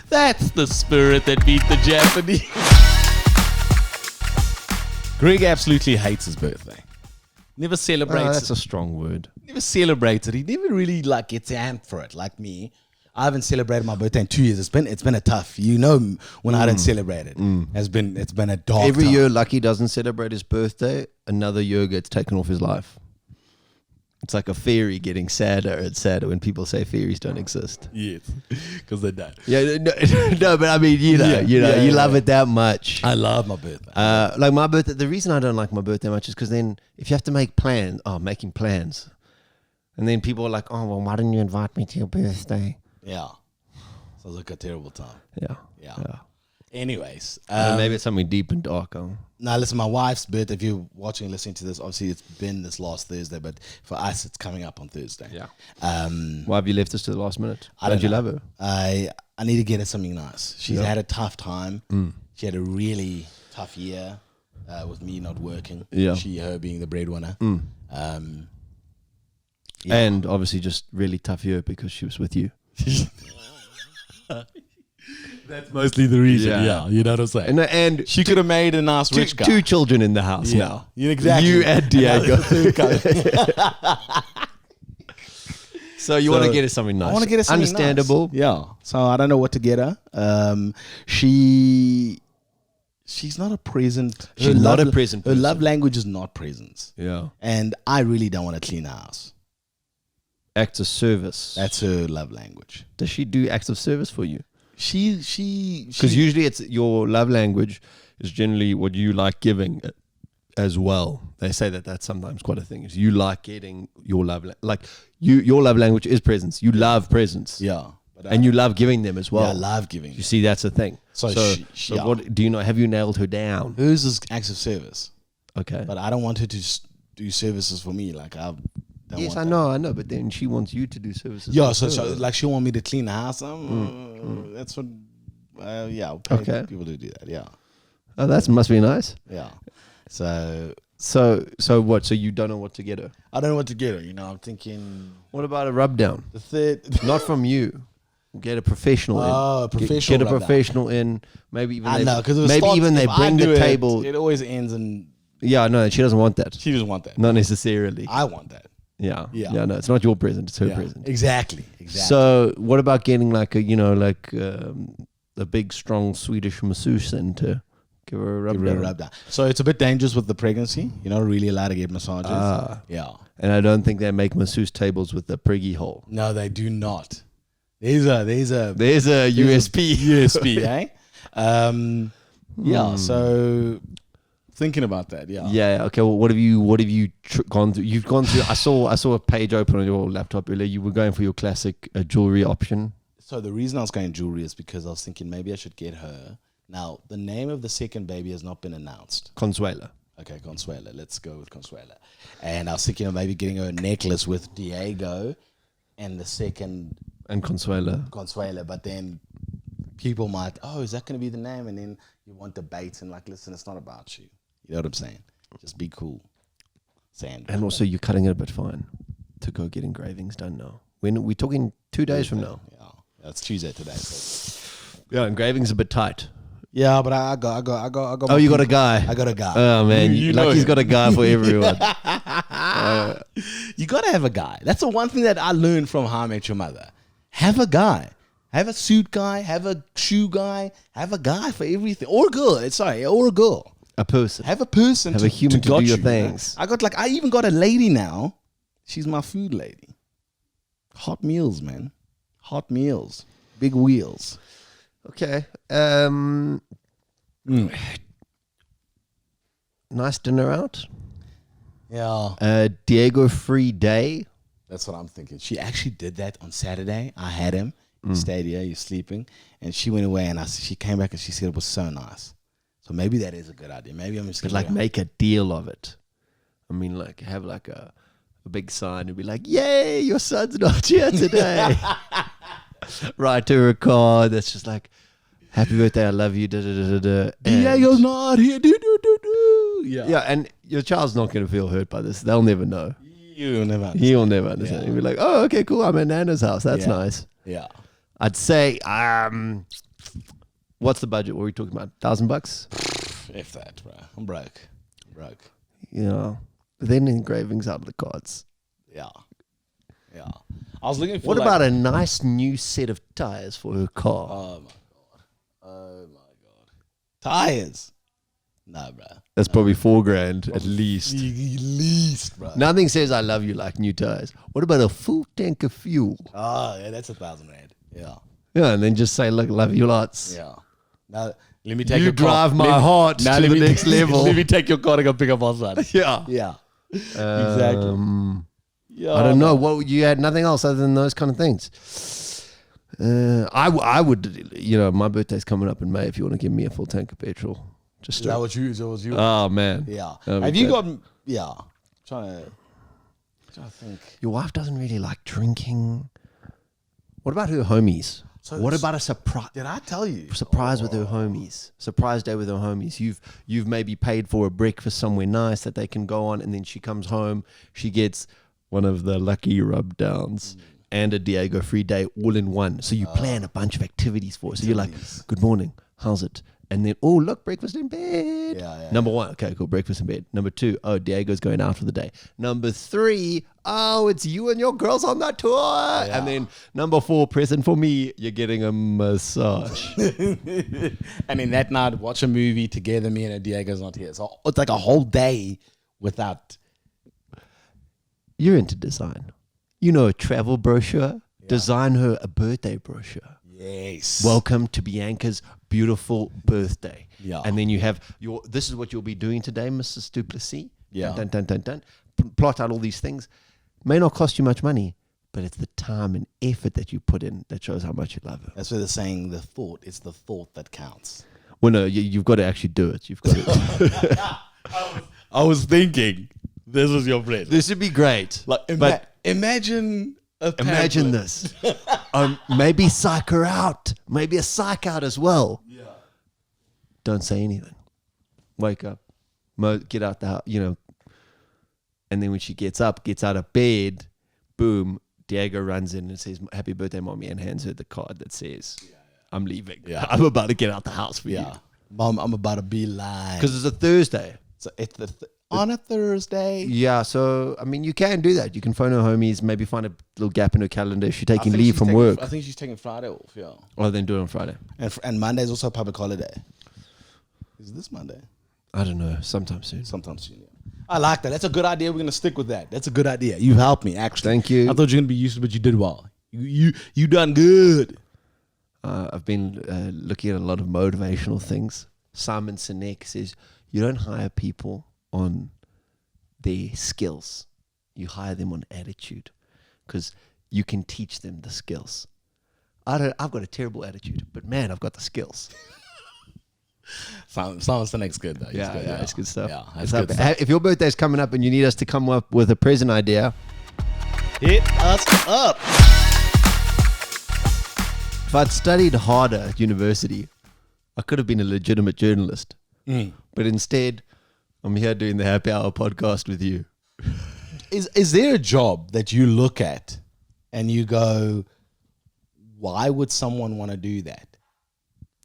That's the spirit that beat the Japanese. Greg absolutely hates his birthday. Never celebrates That's a strong word. Never celebrates it. He never really gets amped for it like me. I haven't celebrated my birthday in 2 years. It's been a tough. When I don't celebrate it. It's been a dark Every time. year Lucky doesn't celebrate his birthday, another year gets taken off his life. It's like a fairy getting sadder and sadder when people say fairies don't exist. Yes, because they don't. Yeah, no, but I mean, you love it that much. I love my birthday. Like my birthday, the reason I don't like my birthday much is because then if you have to make plans, making plans. And then people are like, oh, well, why didn't you invite me to your birthday? Yeah. Sounds like a terrible time. Yeah. Anyways. Maybe it's something deep and dark. Now, listen, my wife's birthday, if you're watching and listening to this, obviously it's been this last Thursday, but for us, it's coming up on Thursday. Yeah. Why Why have you left us to the last minute? I don't you know. love her? I need to get her something nice. She's Yeah. had a tough time. She had a really tough year. with me not working. Yeah. Her being the breadwinner. Mm. Yeah. And obviously just really tough year because she was with you. That's mostly the reason. Yeah. Yeah, you know what I'm saying. And She could have made a nice rich guy. two children in the house Yeah. now. Yeah, exactly. You and Diego. So you want to So, get her something nice. I want to get her something understandable. nice. Yeah. So I don't know what to get her. She's not a present. She's not a present Her person. love language is not presents. Yeah. And I really don't want to clean the house. Acts of service. That's her love language. Does she do acts of service for you? Because Because usually it's your love language is generally what you like giving as well. They say that that's sometimes quite a thing. Is you like getting your love your love language is presents. You love presents. yeah, but And you love giving them as well. I love giving. You see, that's the thing. So So yeah. what do you know? Have you nailed her down? Hers is acts of service, Okay. but I don't want her to do services for me. Like I don't Yes, want I know. But then she wants you to do services. Yeah, for so her. like she want me to clean the house. That's what. Yeah, I'll pay Okay. people to do that. Yeah, Oh, that must be nice. yeah. So So what? So you don't know what to get her? I don't know what to get her. You know, I'm thinking What about a rub down? the third. Not from you. Get a professional in. Oh, a Get- professional Get a rub down. professional in. Maybe even I they, know because maybe even they bring the table. It always ends in. Yeah, no, she doesn't want that. She doesn't want that. Not necessarily. I want that. Yeah. Yeah. Yeah, no, it's not your present, it's her Yeah, present. Exactly. So what about getting like a big strong Swedish masseuse in to give her a rub Give her a down? rub down. So it's a bit dangerous with the pregnancy. You're not really allowed to get massages. Ah. Yeah. And I don't think they make masseuse tables with the priggy hole. No, they do not. There's a There's a USP. USP, eh? Yeah. So thinking about that, yeah. Yeah. Okay. Well, what have you gone through? You've gone through. I saw a page open on your laptop earlier. You were going for your classic jewelry option. So the reason I was going jewelry is because I was thinking maybe I should get her. Now the name of the second baby has not been announced. Consuela. Okay, Consuela. Let's go with Consuela. And I was thinking of maybe getting her a necklace with Diego and the second And Consuela. Consuela. But then people might, is that going to be the name? And then you want debates and like, listen, it's not about you. You know what I'm saying? Just be cool. Sandra. And also, you're cutting it a bit fine to go get engravings done now. When we're talking 2 days from now. Yeah, it's Tuesday today. So. Yeah, engravings a bit tight. Yeah, but I got. Oh, you got a guy. I got a guy. Oh man, You like know he's him. got a guy for everyone. You got to have a guy. That's the one thing that I learned from How I Met Your Mother. Have a guy. Have a suit guy. Have a shoe guy. Have a guy for everything. Or a girl. Or a girl. A person. Have a person. Have a human to got do your you, things. You know? I even got a lady now. She's my food lady. Hot meals, man. Hot meals. Big wheels. Okay. Nice dinner out. Yeah. Diego free day. That's what I'm thinking. She actually did that on Saturday. I had him. He stayed here. He's sleeping. And she went away and she came back and she said it was so nice. So maybe that is a good idea. Maybe I'm just But gonna like make a deal of it. I mean, like have like a big sign and be like, "Yay, your son's not here today." Write her a card that's just like, "Happy birthday, I love you." Da, da, da, da, da. Diego's not here. Yeah. Yeah, and your child's not going to feel hurt by this. They'll never know. You'll never understand. He'll never understand. Yeah. He'll be like, "Oh, okay, cool. I'm at Nana's house. That's Yeah. nice." Yeah. I'd say, what's the budget? What are we talking about? $1,000? If that, bro. I'm broke. You know, then engravings out of the cards. Yeah. Yeah. I was looking for What about a nice new set of tires for her car? Oh my god. Tires. No, bro. That's probably $4,000 at least. Least, bro. Nothing says I love you like new tires. What about a full tank of fuel? Oh, yeah, that's $1,000 rand. Yeah. Yeah, and then just say, look, love you lots. Yeah. Now let me take You your drive car. my heart to let the me next level. Let me take your car to go pick up our son. Yeah. Yeah. Exactly. Yeah. I don't know. What you had nothing else other than those kind of things. I would, you know, my birthday's coming up in May. If you want to give me a full tank of petrol, just Is that what you? Is that what you? oh man, Yeah. That'd be Have you good. got? Yeah. Trying to think. Your wife doesn't really like drinking. What about her homies? What about a surprise? Did I tell you? Surprise with her homies. Surprise day with her homies. You've maybe paid for a breakfast somewhere nice that they can go on, and then she comes home. She gets one of the lucky rub downs and a Diego free day all in one. So you plan a bunch of activities for her. So you're like, good morning, how's it? And then, oh, look, breakfast in bed. Number one, okay, cool, breakfast in bed. Number two, oh, Diego's going out for the day. Number three, oh, it's you and your girls on that tour. And then number four, present for me, you're getting a massage. And then that night, watch a movie together, me and Diego's not here. So it's like a whole day without. You're into design. You know, a travel brochure. Design her a birthday brochure. Yes. Welcome to Bianca's beautiful birthday. Yeah. And then you have this is what you'll be doing today, Mrs. Duplessis. Yeah. Dun, dun, dun, dun, dun. Plot out all these things. May not cost you much money, but it's the time and effort that you put in that shows how much you love her. That's where they're saying it's the thought that counts. Well, no, you've got to actually do it. You've got to. I was thinking, this was your present. This would be great. Like, but imagine a imagine pamphlet. this. Maybe psych her out. Maybe a psych out as well. Yeah. Don't say anything. Wake up. Get out the house, and then when she gets up, gets out of bed, boom, Diego runs in and says, happy birthday, mommy, and hands her the card that says, I'm leaving. Yeah. I'm about to get out the house for you. Yeah. Mom, I'm about to be live. Because it's a Thursday. So it's on a Thursday. Yeah, so, I mean, you can do that. You can phone her homies, maybe find a little gap in her calendar if she's I taking think leave she's from taking- work. I think she's taking Friday off, yeah. Or then do it on Friday. And Monday's also a public holiday. Is this Monday? I don't know, sometime soon. Sometime soon, yeah. I like that. That's a good idea. We're going to stick with that. That's a good idea. You've helped me, actually. Thank you. I thought you were going to be useless, but you did well. You done good. I've been looking at a lot of motivational things. Simon Sinek says, you don't hire people on their skills. You hire them on attitude because you can teach them the skills. I've got a terrible attitude, but man, I've got the skills. Simon Sinek's good, though. He's good, It's good stuff. Yeah, It's that's good up. stuff. If your birthday's coming up and you need us to come up with a present idea, Hit us up. if I'd studied harder at university, I could have been a legitimate journalist. But instead, I'm here doing the Happy Hour podcast with you. Is there a job that you look at and you go, why would someone want to do that?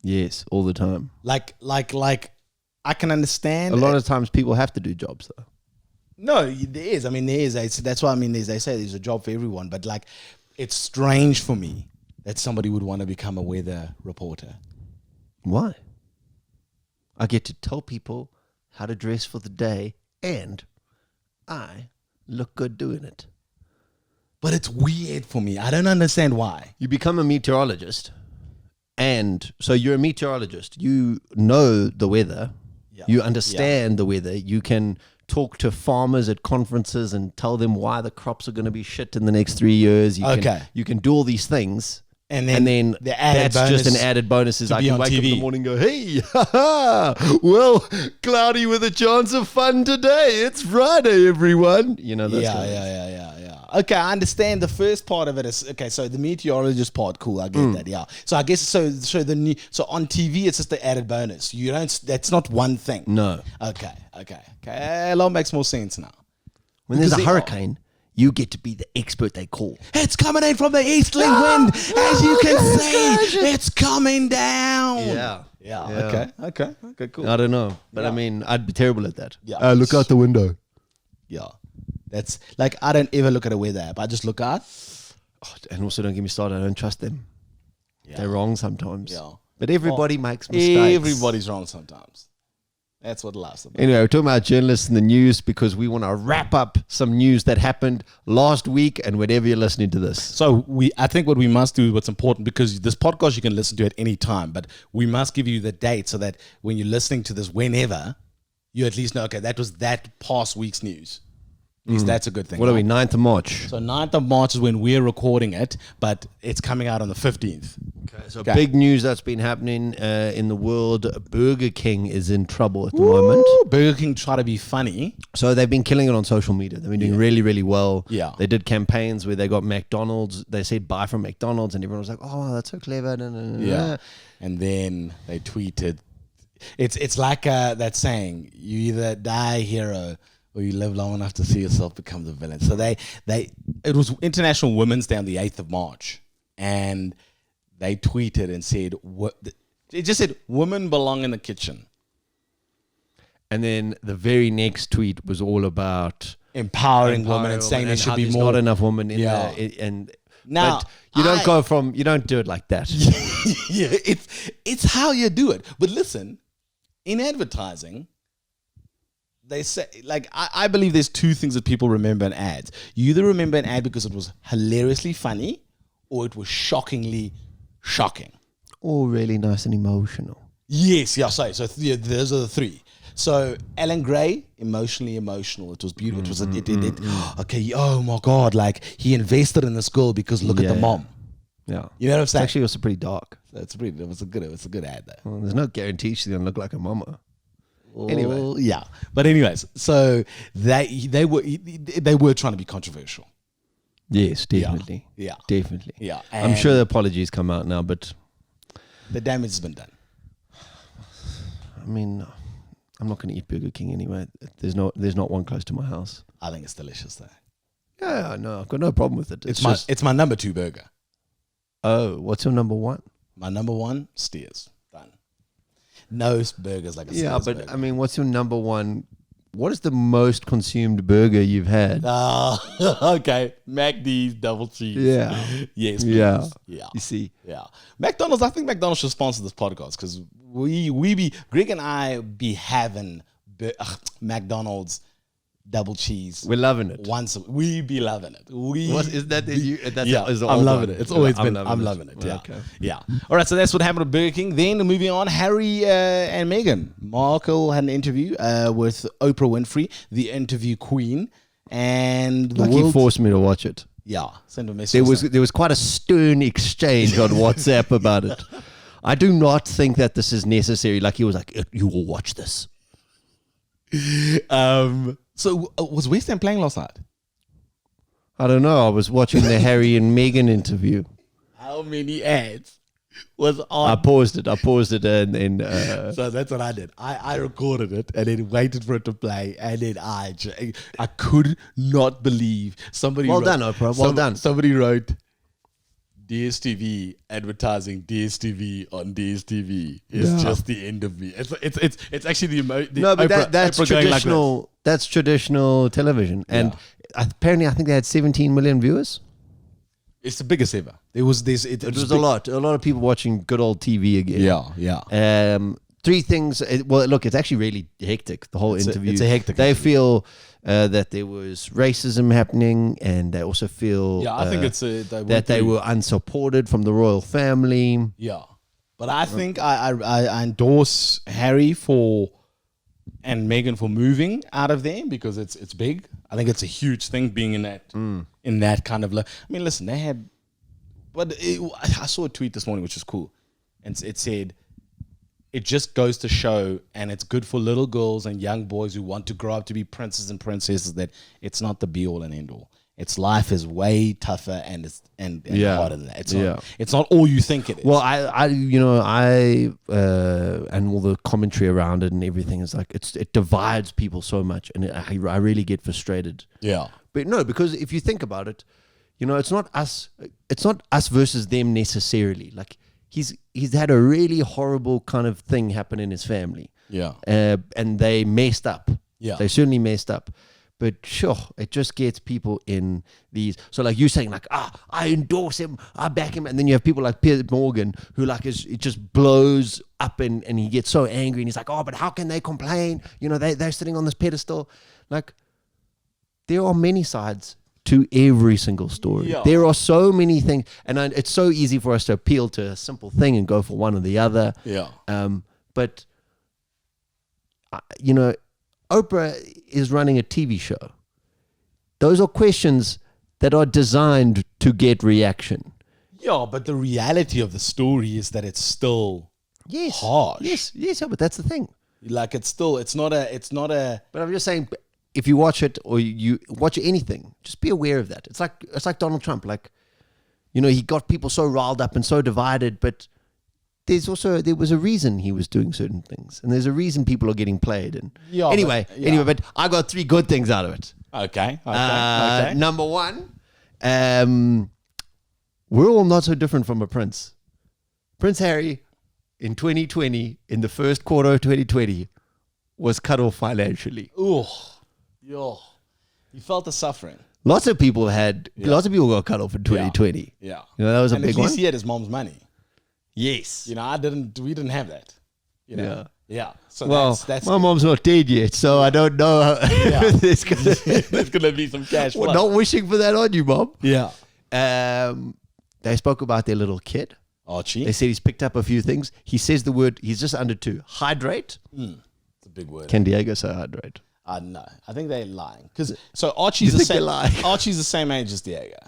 Yes, all the time. Like I can understand. A lot of times people have to do jobs though. No, there is. I mean, there is. That's why I mean, they say there's a job for everyone. But like, it's strange for me that somebody would want to become a weather reporter. Why? I get to tell people how to dress for the day and I look good doing it. But it's weird for me. I don't understand why. You become a meteorologist and so you're a meteorologist. You know the weather. Yeah. You understand the weather. You can talk to farmers at conferences and tell them why the crops are going to be shit in the next 3 years. You can do all these things. And then the added that's just bonus an added bonus is to I be can on wake up in TV. the morning and go, hey, well, cloudy with a chance of fun today. It's Friday, everyone. You know, that's kind of Yeah. Okay, I understand the first part of it is okay. So the meteorologist part, cool. I get that. Yeah. So I guess so on TV it's just the added bonus. You don't. That's not one thing. No. Okay. A lot makes more sense now. When there's Because a they- hurricane, you get to be the expert they call. It's coming in from the easterly wind, as you can see. It's coming down. Yeah. Okay. Cool. I don't know. But Yeah. I mean, I'd be terrible at that. Yeah. Look out the window. Yeah. That's like I don't ever look at a weather app. I just look out. Oh, and also, don't get me started. I don't trust them. Yeah. They're wrong sometimes. Yeah. But everybody makes mistakes. Everybody's wrong sometimes. That's what life's about. Anyway, we're talking about journalists in the news because we want to wrap up some news that happened last week and whenever you're listening to this. So I think what we must do, what's important, because this podcast you can listen to at any time, but we must give you the date so that when you're listening to this, whenever, you at least know, okay, that was that past week's news. At least that's a good thing. What are we, right? 9th of March? So 9th of March is when we're recording it, but it's coming out on the 15th. Okay, so big news that's been happening in the world. Burger King is in trouble at the moment. Burger King try to be funny. So they've been killing it on social media. They've been doing really, really well. Yeah. They did campaigns where they got McDonald's. They said buy from McDonald's, and everyone was like, "Oh, that's so clever." Yeah. And then they tweeted, it's like that saying, you either die a hero or you live long enough to see yourself become the villain. So it was International Women's Day on the 8th of March, and they tweeted and said, it just said, women belong in the kitchen. And then the very next tweet was all about Empowering women and saying there should how be there's more. not enough women in Yeah. there. And Now, but you don't do it like that. Yeah, it's how you do it. But listen, in advertising, they say, like, I believe there's two things that people remember in ads. You either remember an ad because it was hilariously funny, or it was shockingly shocking. All really nice and emotional. Yes, yeah, sorry. So those are the three. So Alan Gray, emotionally emotional. It was beautiful. Okay, oh my God, like he invested in this girl because look at the mom. Yeah. You know what I'm It's saying? actually also pretty dark. It was a good ad though. Well, there's no guarantee she's going to look like a mama. Anyway. Well, yeah. But anyways, so they were trying to be controversial. Yes, definitely. Yeah. Definitely. Yeah. I'm And sure the apologies come out now, but the damage has been done. I mean, I'm not going to eat Burger King anyway. There's not one close to my house. I think it's delicious though. Yeah, no, I've got no problem with it. It's my number 2 burger. Oh, what's your number one? My number 1, Steers. Done. No burgers like a Steers but burger. I mean, what's your number one? What is the most consumed burger you've had? Okay. McD's double cheese. Yeah. Yes. Please. Yeah. Yeah. You see, Yeah. McDonald's, I think McDonald's should sponsor this podcast because Greg and I be having McDonald's double cheese. we're loving it. We be loving it. What is that? I'm loving it. It's always been. I'm it. loving it. Yeah. Okay. Yeah. All right. So that's what happened at Burger King. Then moving on, Harry and Meghan Markle had an interview with Oprah Winfrey, the interview queen, and the Like he forced me to watch it. Yeah. Send a message. There was quite a stern exchange on WhatsApp about it. I do not think that this is necessary. Like he was like, "You will watch this." So was West Ham playing last night? I don't know. I was watching the Harry and Meghan interview. How many ads was I on? paused it, and So that's what I did. I recorded it and then waited for it to play, and then I could not believe somebody. Well wrote, done, Oprah. Well done. Somebody wrote DSTV advertising DSTV on DSTV is just the end of me. It's actually the no, but Oprah, that's Oprah going like traditional. That's traditional television, and apparently, I think they had 17 million viewers. It's the biggest ever. It was this. It It was a lot of people watching good old TV again. Yeah. Three things. Well, look, it's actually really hectic. The whole interview. It's a hectic They interview. feel that there was racism happening, and they also feel Yeah, I think it's that they were unsupported from the royal family. Yeah, but I think I endorse Harry and Meghan for moving out of there because it's big. I think it's a huge thing being in that kind of. I mean, listen, they had, but I saw a tweet this morning which is cool, and it said, it just goes to show, and it's good for little girls and young boys who want to grow up to be princes and princesses, that it's not the be all and end all. Its life is way tougher and harder than that. It's not all you think it is. Well, I and all the commentary around it and everything is like it divides people so much, and I really get frustrated. Yeah. But no, because if you think about it, it's not us versus them necessarily. Like he's had a really horrible kind of thing happen in his family. Yeah. And they messed up. Yeah. They certainly messed up. But sure, it just gets people in these. So like you saying like, I endorse him, I back him. And then you have people like Piers Morgan who like it just blows up and he gets so angry and he's like, but how can they complain? They're sitting on this pedestal. Like there are many sides to every single story. Yeah. There are so many things. And it's so easy for us to appeal to a simple thing and go for one or the other. Yeah. But Oprah is running a TV show. those are questions that are designed to get reaction. Yeah, but the reality of the story is that it's still harsh. Yes, but that's the thing. Like it's not a. But I'm just saying, if you watch it or you watch anything, just be aware of that. It's like Donald Trump. Like, he got people so riled up and so divided, but there was a reason he was doing certain things, and there's a reason people are getting played. And anyway, but I got 3 good things out of it. Okay. Number 1, we're all not so different from a prince. Prince Harry, in 2020, in the first quarter of 2020, was cut off financially. Yo, you felt the suffering. Lots of people got cut off in 2020. Yeah. That was a and big at least one. he had his mom's money. Yes. We didn't have that. Yeah. So that's my mom's not dead yet, so I don't know how there's gonna be some cash flow. Not wishing for that on you, Mom. Yeah. They spoke about their little kid. Archie. They said he's picked up a few things. He says the word, he's just under 2. Hydrate. It's a big word. Can Diego say hydrate? No, I think they're lying. So Archie's Archie's the same age as Diego.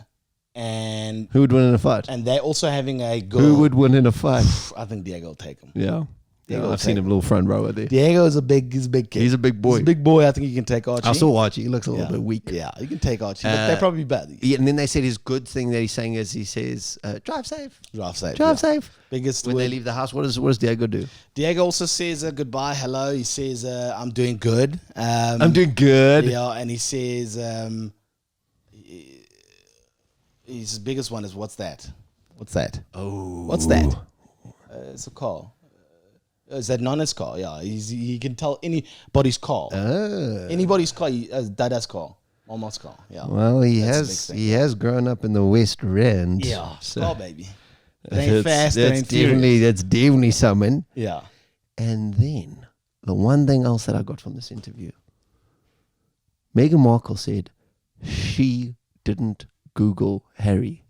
And who would win in a fight? And they're also having a girl. Who would win in a fight? I think Diego will take him. Yeah. I've seen him a little front rower there. Diego is a big kid. He's a big boy. He's a big boy. I think you can take Archie. I saw Archie. He looks a little bit weak. Yeah, you can take Archie. But they're probably bad. Yeah, and then they said his good thing that he's saying is he says, drive safe. Drive safe. Biggest when they leave the house, what does Diego do? Diego also says goodbye, hello. He says, I'm doing good. I'm doing good. Yeah, and he says, his biggest one is, what's that? Oh. What's that? It's a car. Is that Nana's car? Yeah, he can tell anybody's car. Anybody's car, Dada's car, Mama's car. Yeah. Well, he has grown up in the West Rand. Yeah, so car baby. It ain't fast. That's definitely something. Yeah. And then the one thing else that I got from this interview, Meghan Markle said she didn't Google Harry.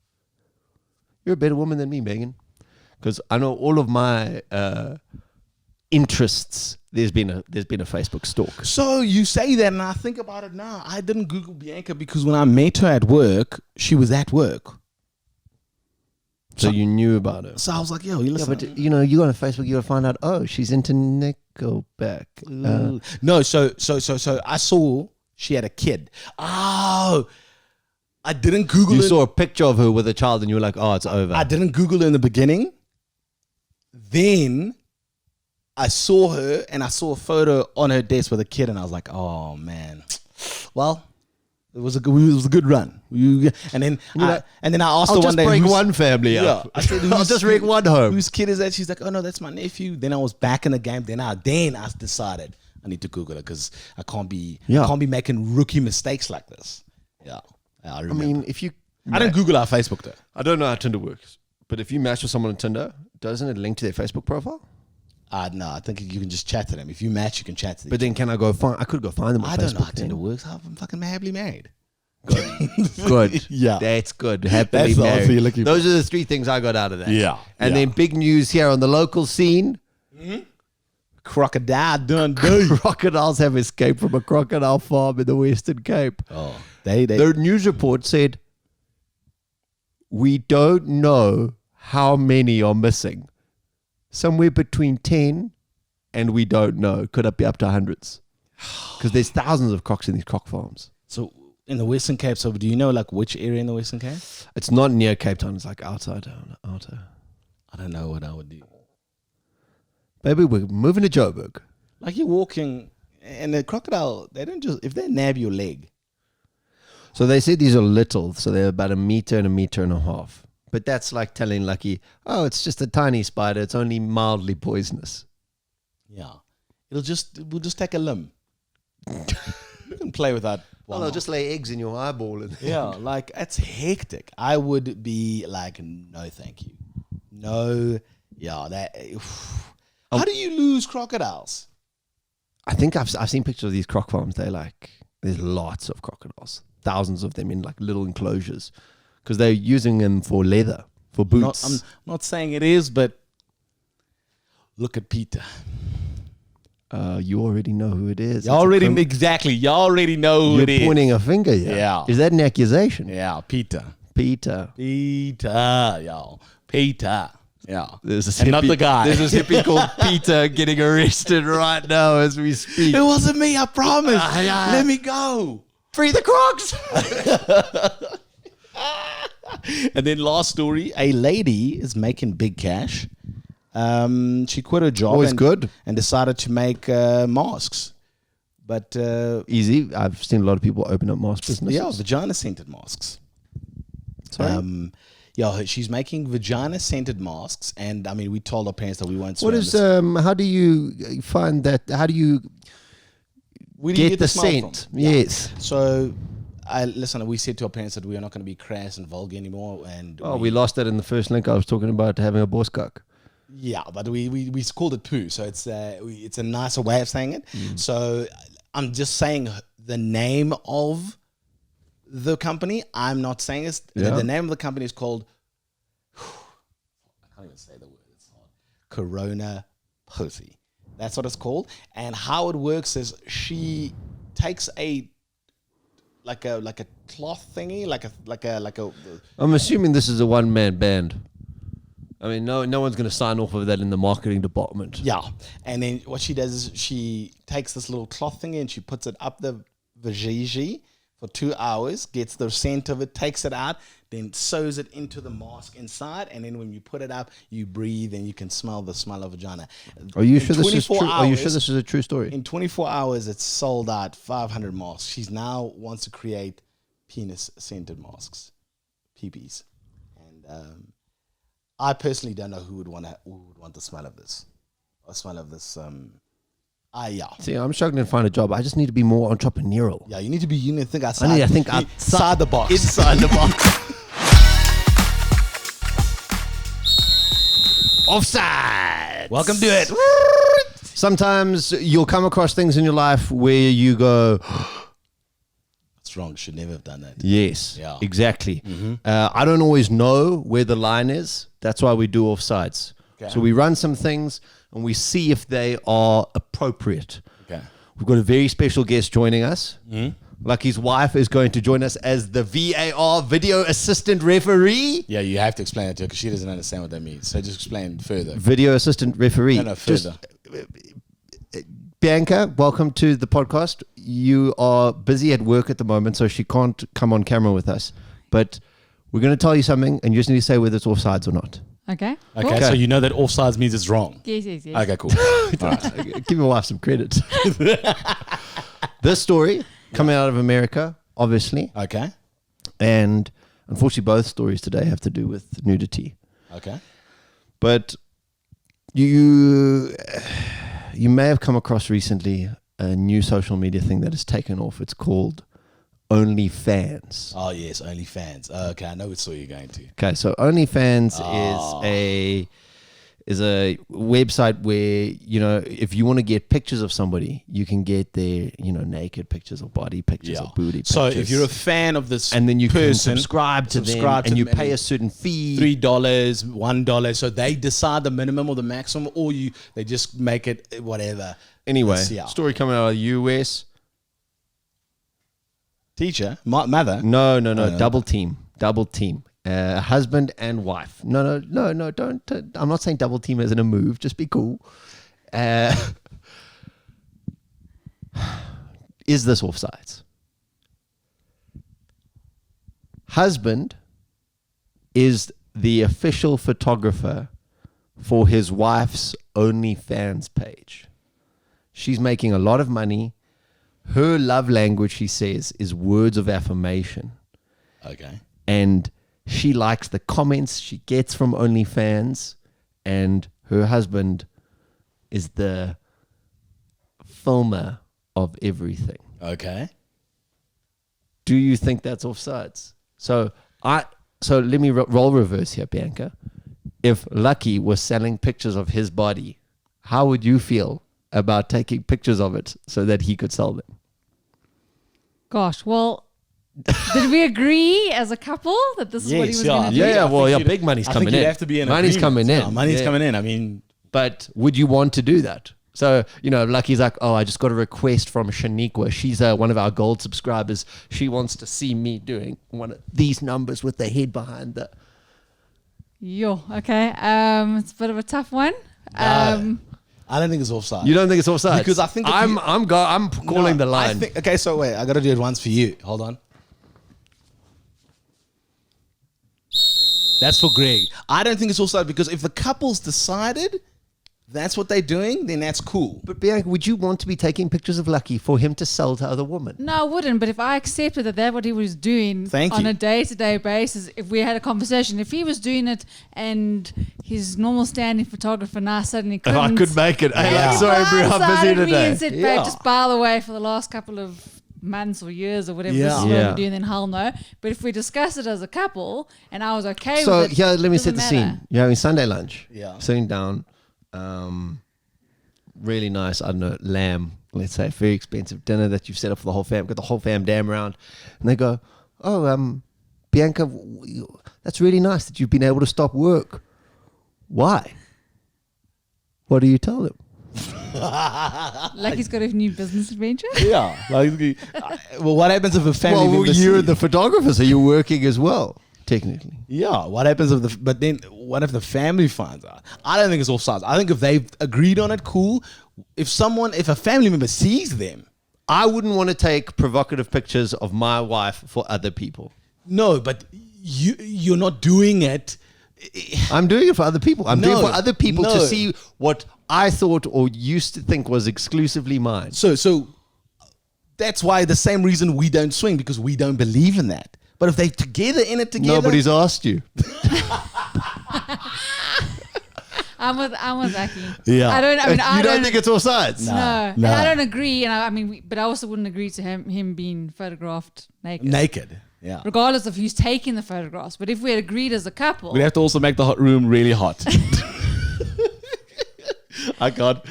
You're a better woman than me, Meghan, because I know all of my interests. There's been a Facebook stalk. So you say that, and I think about it now. I didn't Google Bianca because when I met her at work, she was at work. So you knew about her. So I was like, yo, you listen. Yeah, but you go on Facebook, you gotta find out. Oh, she's into Nickelback. No, so I saw she had a kid. Oh, I didn't Google it. You saw a picture of her with a child, and you were like, oh, it's over. I didn't Google her in the beginning. Then I saw her, and I saw a photo on her desk with a kid, and I was like, oh man, well. It was a good run. And then I asked her one day, I'll just break one family up. I said, I'll just break one home. Whose kid is that? She's like, oh no, that's my nephew. Then I was back in the game. Then I decided I need to Google it because I can't be making rookie mistakes like this. Yeah, I remember. I mean, if you, I didn't Google our Facebook though. I don't know how Tinder works, but if you match with someone on Tinder, doesn't it link to their Facebook profile? No, I think you can just chat to them. If you match, you can chat to them. But then can I go find? I could go find them on I Facebook. don't know how Tinder works. I'm fucking happily married. Good. Yeah. That's good. Happily That's married. also you're looking Those are the 3 things I got out of that. Yeah. And then big news here on the local scene. Crocodile done. Crocodiles have escaped from a crocodile farm in the Western Cape. Oh, The news report said, we don't know how many are missing. Somewhere between 10 and we don't know. Could it be up to hundreds? Because there's thousands of crocs in these croc farms. So in the Western Cape, so do you know like which area in the Western Cape? It's not near Cape Town. It's like outside. I don't know what I would do. Baby, we're moving to Joburg. Like you're walking and the crocodile, they don't just, if they nab your leg. So they said these are little. So they're about 1 meter and 1.5 meters. But that's like telling Lucky, oh, it's just a tiny spider. It's only mildly poisonous. Yeah. We'll just take a limb. You can play with that. Well, they'll just lay eggs in your eyeball. Yeah, like it's hectic. I would be like, no, thank you. No, yeah, that. How do you lose crocodiles? I think I've seen pictures of these croc farms. There's lots of crocodiles, thousands of them in like little enclosures, because they're using them for leather, for boots. I'm not saying it is, but look at Peter. You already know who it is. You already know who it is. You're pointing a finger here. Yeah. Is that an accusation? Yeah, Peter. Peter. Y'all. Peter. Yeah. There's a And not the guy. There's this hippie called Peter getting arrested right now as we speak. It wasn't me, I promise. Let me go. Free the Crocs. And then last story, a lady is making big cash. She quit her job Always good. and decided to make masks. But Easy. I've seen a lot of people open up mask businesses. yeah, vagina scented masks. Sorry? She's making vagina scented masks, and I mean, we told our parents that we won't. What is how do you find that? How do you Where do you get the smell scent? from? Yes. So, we said to our parents that we are not going to be crass and vulgar anymore, and Oh, we lost that in the first link. I was talking about having a borscock. yeah, but we called it poo, so it's a nicer way of saying it. So I'm just saying the name of the company. I'm not saying it's the name of the company is called. I can't even say the word. It's hard. Corona Pussy. That's what it's called. And how it works is she takes a cloth thingy, like a. I'm assuming this is a one-man band. I mean, no one's going to sign off of that in the marketing department. Yeah, and then what she does is she takes this little cloth thing and she puts it up the vajayjay for 2 hours, gets the scent of it, takes it out, then sews it into the mask inside, and then when you put it up, you breathe and you can smell the smell of vagina. Are you In sure this is 24 true? Are you sure hours- this is a true story? In 24 hours, it's sold out 500 masks. She's now wants to create penis-scented masks, PPs, and I personally don't know who would want the smell of this. Or smell of this. Yeah. See, I'm struggling to find a job. I just need to be more entrepreneurial. Yeah, you need to think outside. I need to think outside the box. Inside the box. Offside. Welcome to it. Sometimes you'll come across things in your life where you go, That's wrong. Should never have done that. yes, Yeah. exactly. I don't always know where the line is. That's why we do offsides. Okay. So we run some things and we see if they are appropriate. Okay. We've got a very special guest joining us. Lucky's wife is going to join us as the VAR video assistant referee. Yeah, you have to explain it to her because she doesn't understand what that means. So just explain further. Video assistant referee. No, further. Bianca, welcome to the podcast. You are busy at work at the moment, so she can't come on camera with us. But we're going to tell you something, and you just need to say whether it's offsides or not. Okay. Okay, Cool. so you know that offsides means it's wrong. Yes. Okay, cool. All right. Give your wife some credit. This story coming out of America, obviously, Okay. and unfortunately, both stories today have to do with nudity. Okay. But you may have come across recently a new social media thing that has taken off. It's called OnlyFans. Oh, yes, OnlyFans. Okay, I know which story you're going to. Okay, so OnlyFans is a website where, you know, if you want to get pictures of somebody, you can get their, you know, naked pictures or body pictures or booty pictures. So if you're a fan of this and then you person, can subscribe to them and you pay a certain fee. $3, $1. So they decide the minimum or the maximum, or they just make it whatever. Anyway, Yeah. story coming out of the US. Teacher, mother. No, double team. Husband and wife. No, don't. I'm not saying double team as in a move. Just be cool. Is this offsides? Husband is the official photographer for his wife's OnlyFans page. She's making a lot of money. Her love language, she says, is words of affirmation. Okay. And she likes the comments she gets from OnlyFans, and her husband is the filmer of everything. Okay. Do you think that's offsides? So let me roll reverse here, Bianca. If Lucky was selling pictures of his body, how would you feel about taking pictures of it so that he could sell them? Gosh, well, did we agree as a couple that this is what he was going to do? Yeah, big money's coming in. You have to be in Money's agreement. coming in. Yeah, money's Yeah. coming in. I mean, But would you want to do that? So, Lucky's like, oh, I just got a request from Shaniqua. She's one of our gold subscribers. She wants to see me doing one of these numbers with the head behind the... Yo, okay. It's a bit of a tough one. I don't think it's offside. You don't think it's offside? Because I think... I'm calling the line. Okay, so wait. I got to do it once for you. Hold on. That's for Greg. I don't think it's offside because if the couple's decided that's what they're doing, then that's cool. But Bianca, would you want to be taking pictures of Lucky for him to sell to other women? No, I wouldn't. But if I accepted that that's what he was doing on a day-to-day basis, if we had a conversation, if he was doing it and his normal standing photographer now suddenly couldn't... I could make it. Hey, Yeah. sorry, bro, I'm busy Me today. and said, babe, just by the way, for the last couple of months or years or whatever this is what Yeah. we're doing, then hell no. But if we discuss it as a couple and I was okay So with it, here, let me set doesn't the matter. scene. You're having Sunday lunch. Yeah. Sitting down. Really nice, I don't know, lamb, let's say, very expensive dinner that you've set up for the whole fam. Got the whole fam damn around. And they go, oh, Bianca, that's really nice that you've been able to stop work. Why? What do you tell them? Like he's got a new business adventure. Yeah. Well, what happens if a family member... you're sees- the photographer, so you're working as well, technically. Yeah, what happens if but then what if the family finds out? I don't think it's offside. I think if they've agreed on it, cool. If a family member sees them, I wouldn't want to take provocative pictures of my wife for other people. no, but you're not doing it. I'm doing it for other people. I'm doing it No, for other people to no. see what I thought or used to think was exclusively mine. So that's why the same reason we don't swing, because we don't believe in that. But if they together in it together, Nobody's asked you. I'm with Aki. Yeah. I You don't don't think it's all sides? No, Nah. and I don't agree. And but I also wouldn't agree to him being photographed naked. naked. Yeah. Regardless of who's taking the photographs. But if we had agreed as a couple, We have to also make the hot room really hot. I can't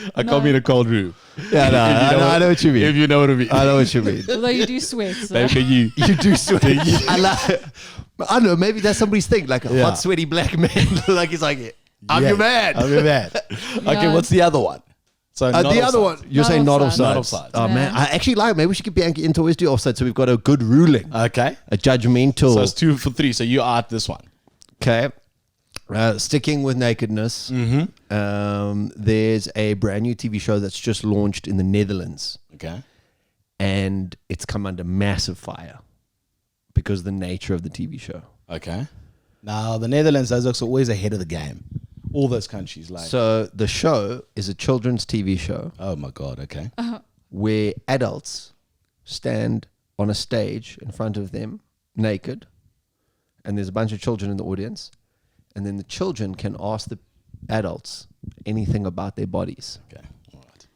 be in a cold room. Yeah, no, I know what you mean. If you know what I mean. I know what you mean. although you do sweat. So. Maybe you. You do sweat. I don't know, maybe that's somebody's thing, like a Yeah. hot, sweaty black man. Like he's like, I'm your man. I'm your man. Okay, Yeah. whattle the other one? So not The other one, offside. you're Not saying not offside. offside. Not offside. Oh man, Yeah. I actually like. Maybe we should get Bianca into always do offside, so we've got a good ruling, Okay. a judgmental. So it's 2 for 3. So you are at this one. Okay. Sticking with nakedness, there's a brand new TV show that's just launched in the Netherlands, Okay. and it's come under massive fire because of the nature of the TV show. Okay. Now the Netherlands, those are always ahead of the game. All those countries, like. So the show is a children's TV show Oh my God. Okay. where adults stand on a stage in front of them naked, and there's a bunch of children in the audience, and then the children can ask the adults anything about their bodies. Okay. All right.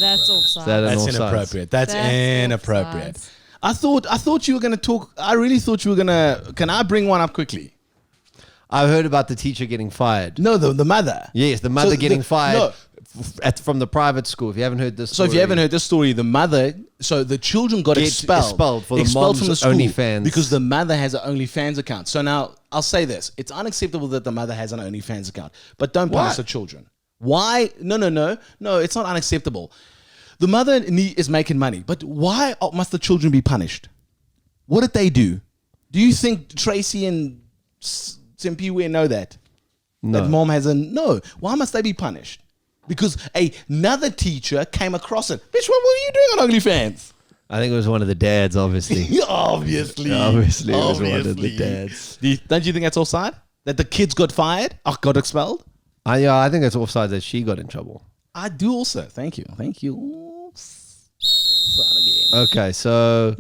That's offside. That- That's offsides. inappropriate. That's That's inappropriate. offsides. I thought you were gonna talk. I really thought you were gonna. Can I bring one up quickly? I've heard about the teacher getting fired. No, the mother. Yes, the mother So getting fired no. from the private school. If you haven't heard this So story. if you haven't heard this story, the mother, so the children got Get expelled for the mom's from the school OnlyFans. because the mother has an OnlyFans account. So now I'll say this: it's unacceptable that the mother has an OnlyFans account, but don't punish the children. Why? No. It's not unacceptable. The mother is making money, but why must the children be punished? What did they do? Do you think Tracy and Simpiwe know that? No. That mom has a no. Why must they be punished? Because another teacher came across it. Bitch, what were you doing on OnlyFans? I think it was one of the dads, obviously. Obviously. Obviously, it was one of the dads. Don't you think that's offside? That the kids got fired? Got expelled? I think it's offside that she got in trouble. I do also. Thank you. Okay, so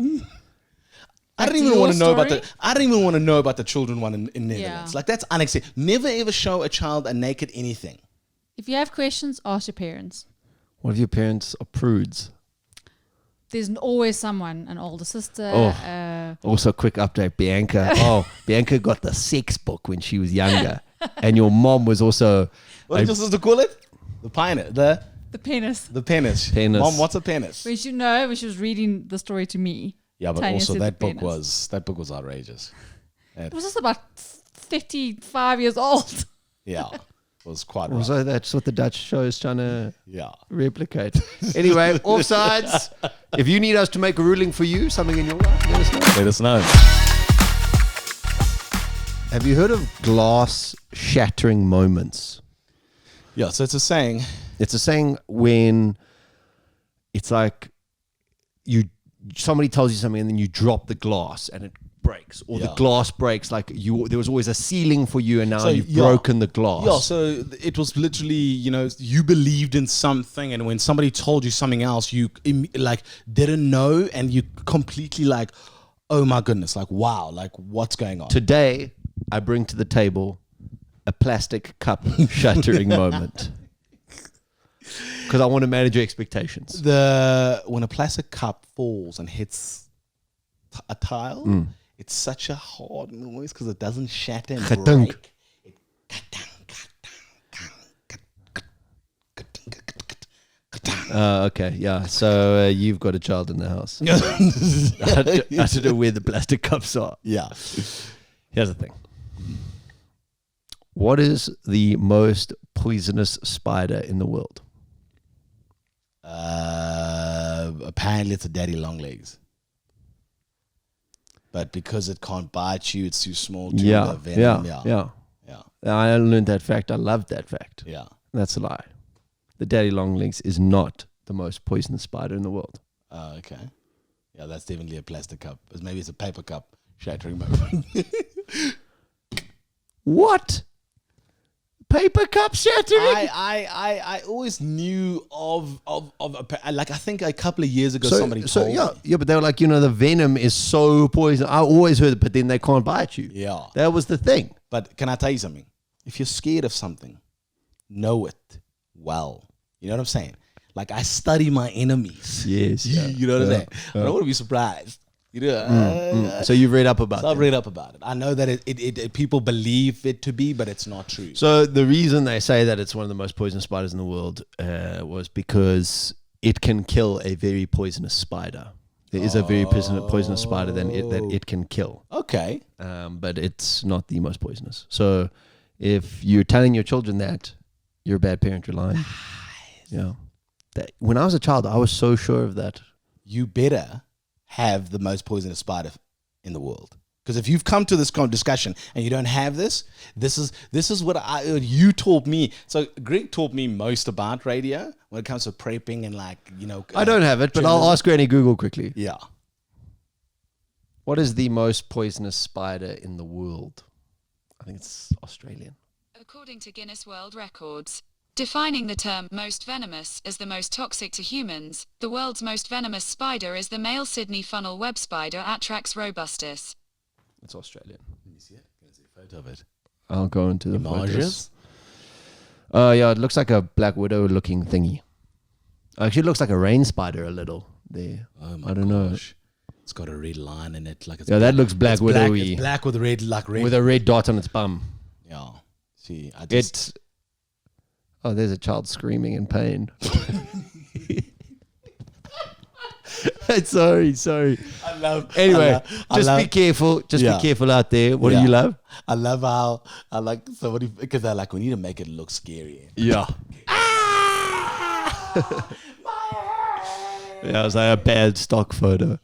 I don't to even your want to know about story? I don't even want to know about the children one in Netherlands. Yeah. Like that's unacceptable. Never ever show a child a naked anything. If you have questions, ask your parents. what if your parents are prudes? There's always someone, an older sister. Oh. Also, quick update, Bianca. Bianca got the sex book when she was younger. And your mom was also What did your sister call it? The pioneer. the penis. The penis. Penis. Mom, what's a penis? When she was reading the story to me. Yeah, but Tanya also said that book penis. was outrageous. It was just about 55 years old. Yeah. was quite rough. So that's what the Dutch show is trying to Yeah. replicate. Anyway, offsides. If you need us to make a ruling for you, something in your life, let us know. Let us know. Have you heard of glass shattering moments? Yeah, so it's a saying. It's a saying when it's like somebody tells you something and then you drop the glass and it breaks, or the glass breaks. Like there was always a ceiling for you, and now you've broken the glass. Yeah, so it was literally, you believed in something, and when somebody told you something else, you like didn't know, and you completely like, oh my goodness, like wow, like what's going on? Today, I bring to the table a plastic cup shattering moment. Because I want to manage your expectations. When a plastic cup falls and hits a tile, it's such a hard noise because it doesn't shatter and break. Okay, yeah. So you've got a child in the house. I don't know where the plastic cups are. Yeah. Here's the thing. What is the most poisonous spider in the world? Apparently it's a daddy long legs. But because it can't bite you, it's too small to the venom. Yeah. I learned that fact. I loved that fact. Yeah. That's a lie. The daddy long legs is not the most poisonous spider in the world. Okay. Yeah, that's definitely a plastic cup. Maybe it's a paper cup shattering moment. What? Paper cup shattering? I always knew of like I think a couple of years ago somebody told me. Yeah, but they were like, the venom is so poison. I always heard it, but then they can't bite you. Yeah. That was the thing. But can I tell you something? If you're scared of something, know it well. You know what I'm saying? Like I study my enemies. Yes. You know what I'm saying? I don't want to be surprised. So you've read up about it? I've read up about it. I know that it people believe it to be, but it's not true. So the reason they say that it's one of the most poisonous spiders in the world was because it can kill a very poisonous spider. There is a very poisonous spider that it can kill. Okay. But it's not the most poisonous. So if you're telling your children that, you're a bad parent, you're lying. Yeah. When I was a child, I was so sure of that. You better have the most poisonous spider in the world. Because if you've come to this kind of discussion and you don't have this is what you taught me. So Greg taught me most about radio when it comes to prepping and I don't have it, but I'll ask Granny Google quickly. Yeah. What is the most poisonous spider in the world? I think it's Australian. According to Guinness World Records, defining the term most venomous as the most toxic to humans, the world's most venomous spider is the male Sydney funnel web spider Atrax robustus. It's Australian. Can you see it? Can you see a photo of it? I'll go into the Images. Photos. Yeah, it looks like a black widow looking thingy. Actually, it looks like a rain spider a little there. Oh my I don't know. It's got a red line in it. Like it's that looks black widowy. It's black with red, with a red dot on its bum. Yeah. See, there's a child screaming in pain. Sorry. Anyway, be careful. Be careful out there. What do you love? I love how I like somebody because I like we need to make it look scary. Yeah. Yeah, it was like a bad stock photo.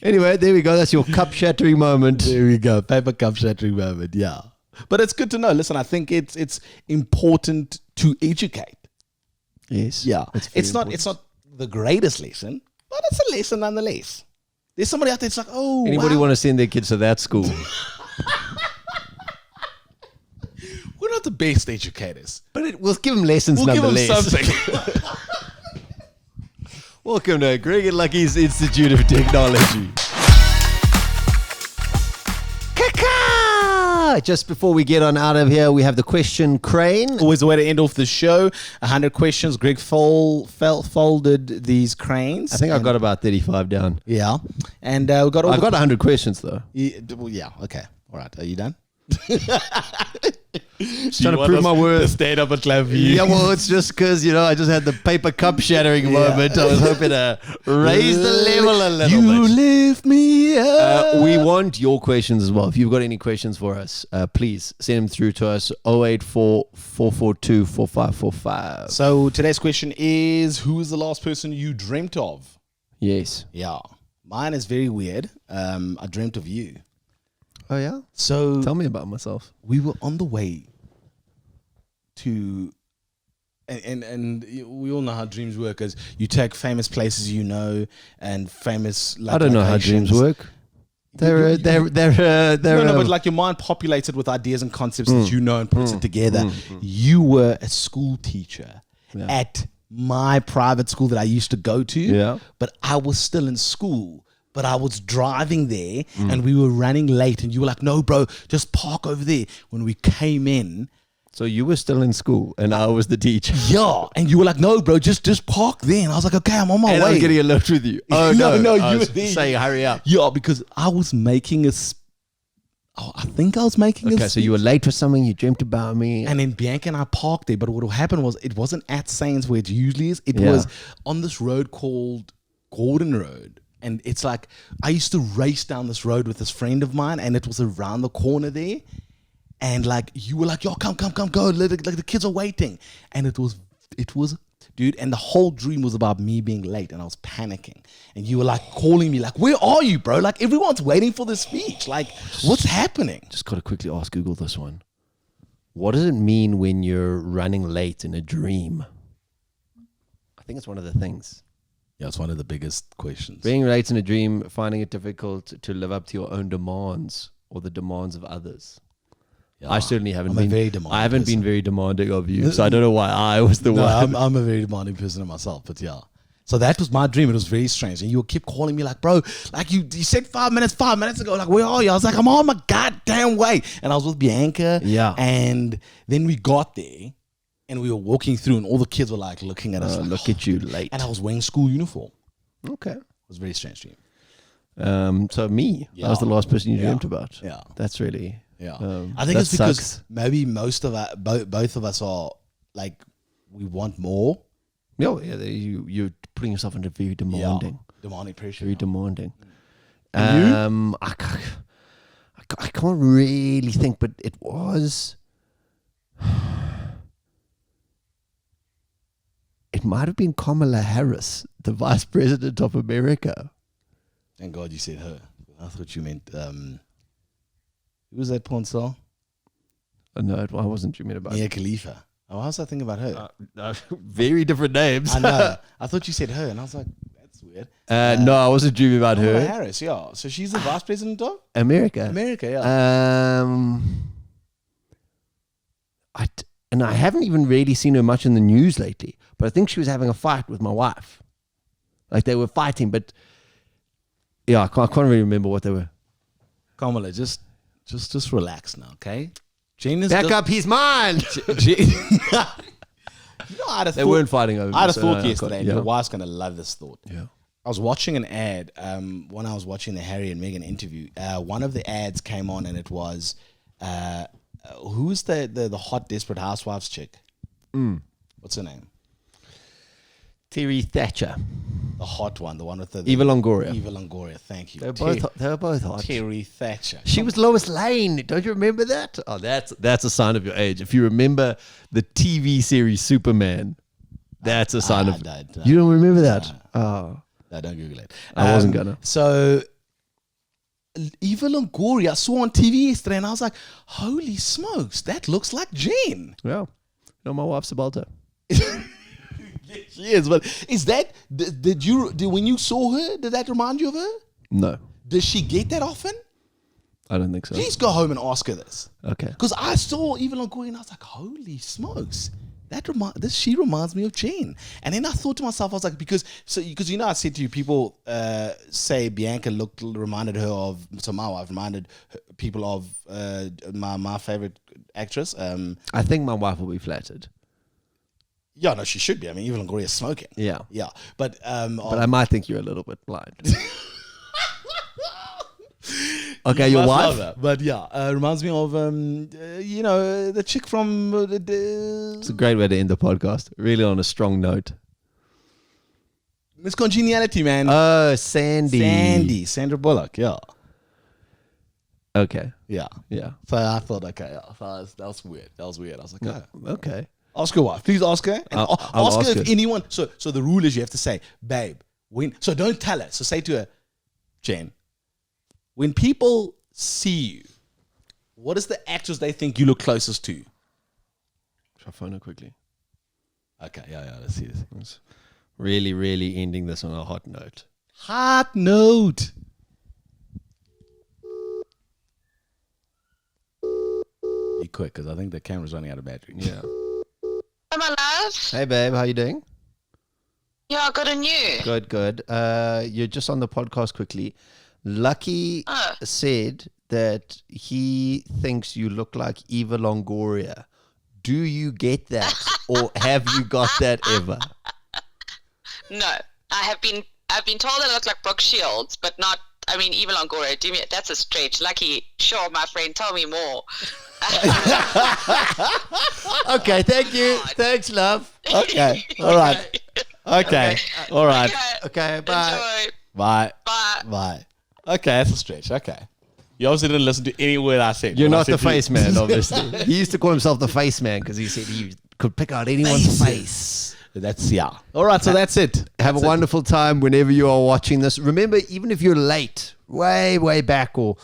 Anyway, there we go. That's your cup shattering moment. There we go. Paper cup shattering moment. Yeah. But it's good to know. Listen, I think it's important to educate. Yes. Yeah. It's not the greatest lesson, but it's a lesson nonetheless. There's somebody out there that's like, oh, anybody want to send their kids to that school? We're not the best educators, but we'll give them lessons nonetheless. Give them something. Welcome to Greg and Lucky's Institute of Technology. Just before we get on out of here, we have the question crane. Always a way to end off the show. 100 questions. Greg folded these cranes. I think I got about 35 down. Yeah. And we got all I got 100 questions though. Yeah. Okay. All right. Are you done? Trying to prove my The worth. state of a clavier. Yeah, well, it's just because, I just had the paper cup shattering moment. I was hoping to raise the level a little You bit. lift me up. We want your questions as well. If you've got any questions for us, please send them through to us 084 442 4545. So today's question is, who is the last person you dreamt of? Yes. Yeah. Mine is very weird. I dreamt of you. Oh, yeah? So Tell me about myself. we were on the way to, and we all know how dreams work. As you take famous places, and famous. Like, I don't know how locations. dreams work. They're No, but like your mind populated with ideas and concepts that and puts it together. You were a school teacher at my private school that I used to go to. Yeah. But I was still in school. But I was driving there and we were running late, and you were like, "No, bro, just park over there." When we came in, So you were still in school and I was the teacher. yeah, and you were like, "No, bro, just park there." And I was like, "Okay, I'm on my And way." I was getting a lift with you. Oh, No, no. you I were was there. saying, hurry up. Yeah, because I was making I think I was making a Okay, so you were late for something. You dreamt about me. And then Bianca and I parked there, but what happened was it wasn't at Saints where it usually is. It Yeah. was on this road called Gordon Road. And it's like, I used to race down this road with this friend of mine, and it was around the corner there. And like, you were like, "Yo, come, go. Like the kids are waiting." And it was, dude, and the whole dream was about me being late, and I was panicking. And you were like calling me like, "Where are you, bro? Like everyone's waiting for the speech. Like, what's happening?" Just got to quickly ask Google this one. What does it mean when you're running late in a dream? I think it's one of the things. Yeah, it's one of the biggest questions. Being late in a dream, finding it difficult to live up to your own demands or the demands of others. Yeah. I certainly haven't I'm a been. very demanding I haven't person. been very demanding of you, so I don't know why I was the No, one. I'm a very demanding person myself, but yeah. So that was my dream. It was very strange. And you kept calling me like, "Bro, like you said 5 minutes ago, like, where are you?" I was like, "I'm on my goddamn way." And I was with Bianca. Yeah. And then we got there and we were walking through, and all the kids were like looking at us. Like, Look at you late. And I was wearing school uniform. Okay. It was a very strange dream. So me, I was the last person you dreamt about. Yeah. That's really. Yeah. I that think it's because sucks. maybe most of us, both of us are like, we want more. Yeah, you're putting yourself under very demanding. Yeah. Demanding pressure. Very demanding. And I can't really think, but it was. It might have been Kamala Harris, the Vice President of America. Thank God you said her. I thought you meant who was that porn star? No, I wasn't dreaming about Mia it. Khalifa. Oh, I was thinking about her. Very different names. I know. I thought you said her, and I was like, that's weird. No, I wasn't dreaming about Kamala her. Harris, yeah. So she's the vice president of America. America, yeah. And I haven't even really seen her much in the news lately, but I think she was having a fight with my wife. Like they were fighting, but yeah, I can't really remember what they were. Kamala, just relax now, okay? Jen is Back up his mind. They weren't fighting over. I had a so thought no, yesterday, and yeah. your wife's gonna love this thought. Yeah. I was watching an ad when I was watching the Harry and Meghan interview. One of the ads came on, and it was who's the hot desperate housewives chick? What's her name? Terry Thatcher. The hot one, the one with the Eva Longoria. Eva Longoria, thank you. They were both hot. Terry Thatcher. She was Lois Lane. Don't you remember that? Oh, that's a sign of your age. If you remember the TV series Superman, that's a sign of. You don't remember that? Oh, No, don't Google it. I wasn't gonna. So, Eva Longoria, I saw on TV yesterday, and I was like, "Holy smokes, that looks like Jen." yeah. No, my wife's about her. She is, but is that when you saw her? Did that remind you of her? No, Does she get that often? I don't think so. Please go home and ask her this, Okay. because I saw Eva Longoria and I was like, "Holy smokes." She reminds me of Jane. And then I thought to myself, I was like, because I said to you, people say Bianca reminded her of, so my wife reminded people of my favorite actress. I think my wife will be flattered. Yeah, no, she should be. I mean, Eva Longoria is smoking. Yeah. Yeah. But But I might think you're a little bit blind. Okay, You your must wife? love her. But yeah, reminds me of the chick from It's a great way to end the podcast. Really on a strong note. Miss Congeniality, man. Oh, Sandy. Sandra Bullock. Yeah, Okay. yeah. Yeah. So I thought, okay, yeah, so that was weird. I was like, oh. Okay. Ask her wife. Please ask her. And I'll ask her ask if her. anyone. So the rule is you have to say, babe, when. So don't tell her. So say to her, Jen, when people see you, what is the actors they think you look closest to? Shall I phone her quickly? Okay, yeah. Let's see this. It's really, really ending this on a hot note. Hot note. Be quick, because I think the camera's running out of battery. Yeah. Hi, my love. Hey, babe. How you doing? Yeah, good and you. Good. You're just on the podcast quickly. Lucky said that he thinks you look like Eva Longoria. Do you get that? Or have you got that ever? No, I've been told I look like Brooke Shields, but not. I mean, Eva Longoria. That's a stretch. Lucky, sure, my friend. Tell me more. Okay, thank you. Thanks, love. Okay. All right. Okay. All right. Okay, bye. Enjoy. Bye. Bye. Bye. Okay, that's a stretch. Okay. You obviously didn't listen to any word I said. You're When I not said the to you- face man, obviously. He used to call himself the face man because he said he could pick out anyone's face. That's, yeah. All right, so that's it. Have a That's it. wonderful time whenever you are watching this. Remember, even if you're late, way back, or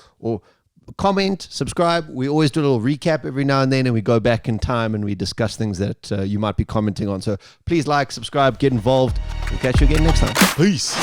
comment, subscribe. We always do a little recap every now and then, and we go back in time and we discuss things that you might be commenting on. So please like, subscribe, get involved. We'll catch you again next time. Peace.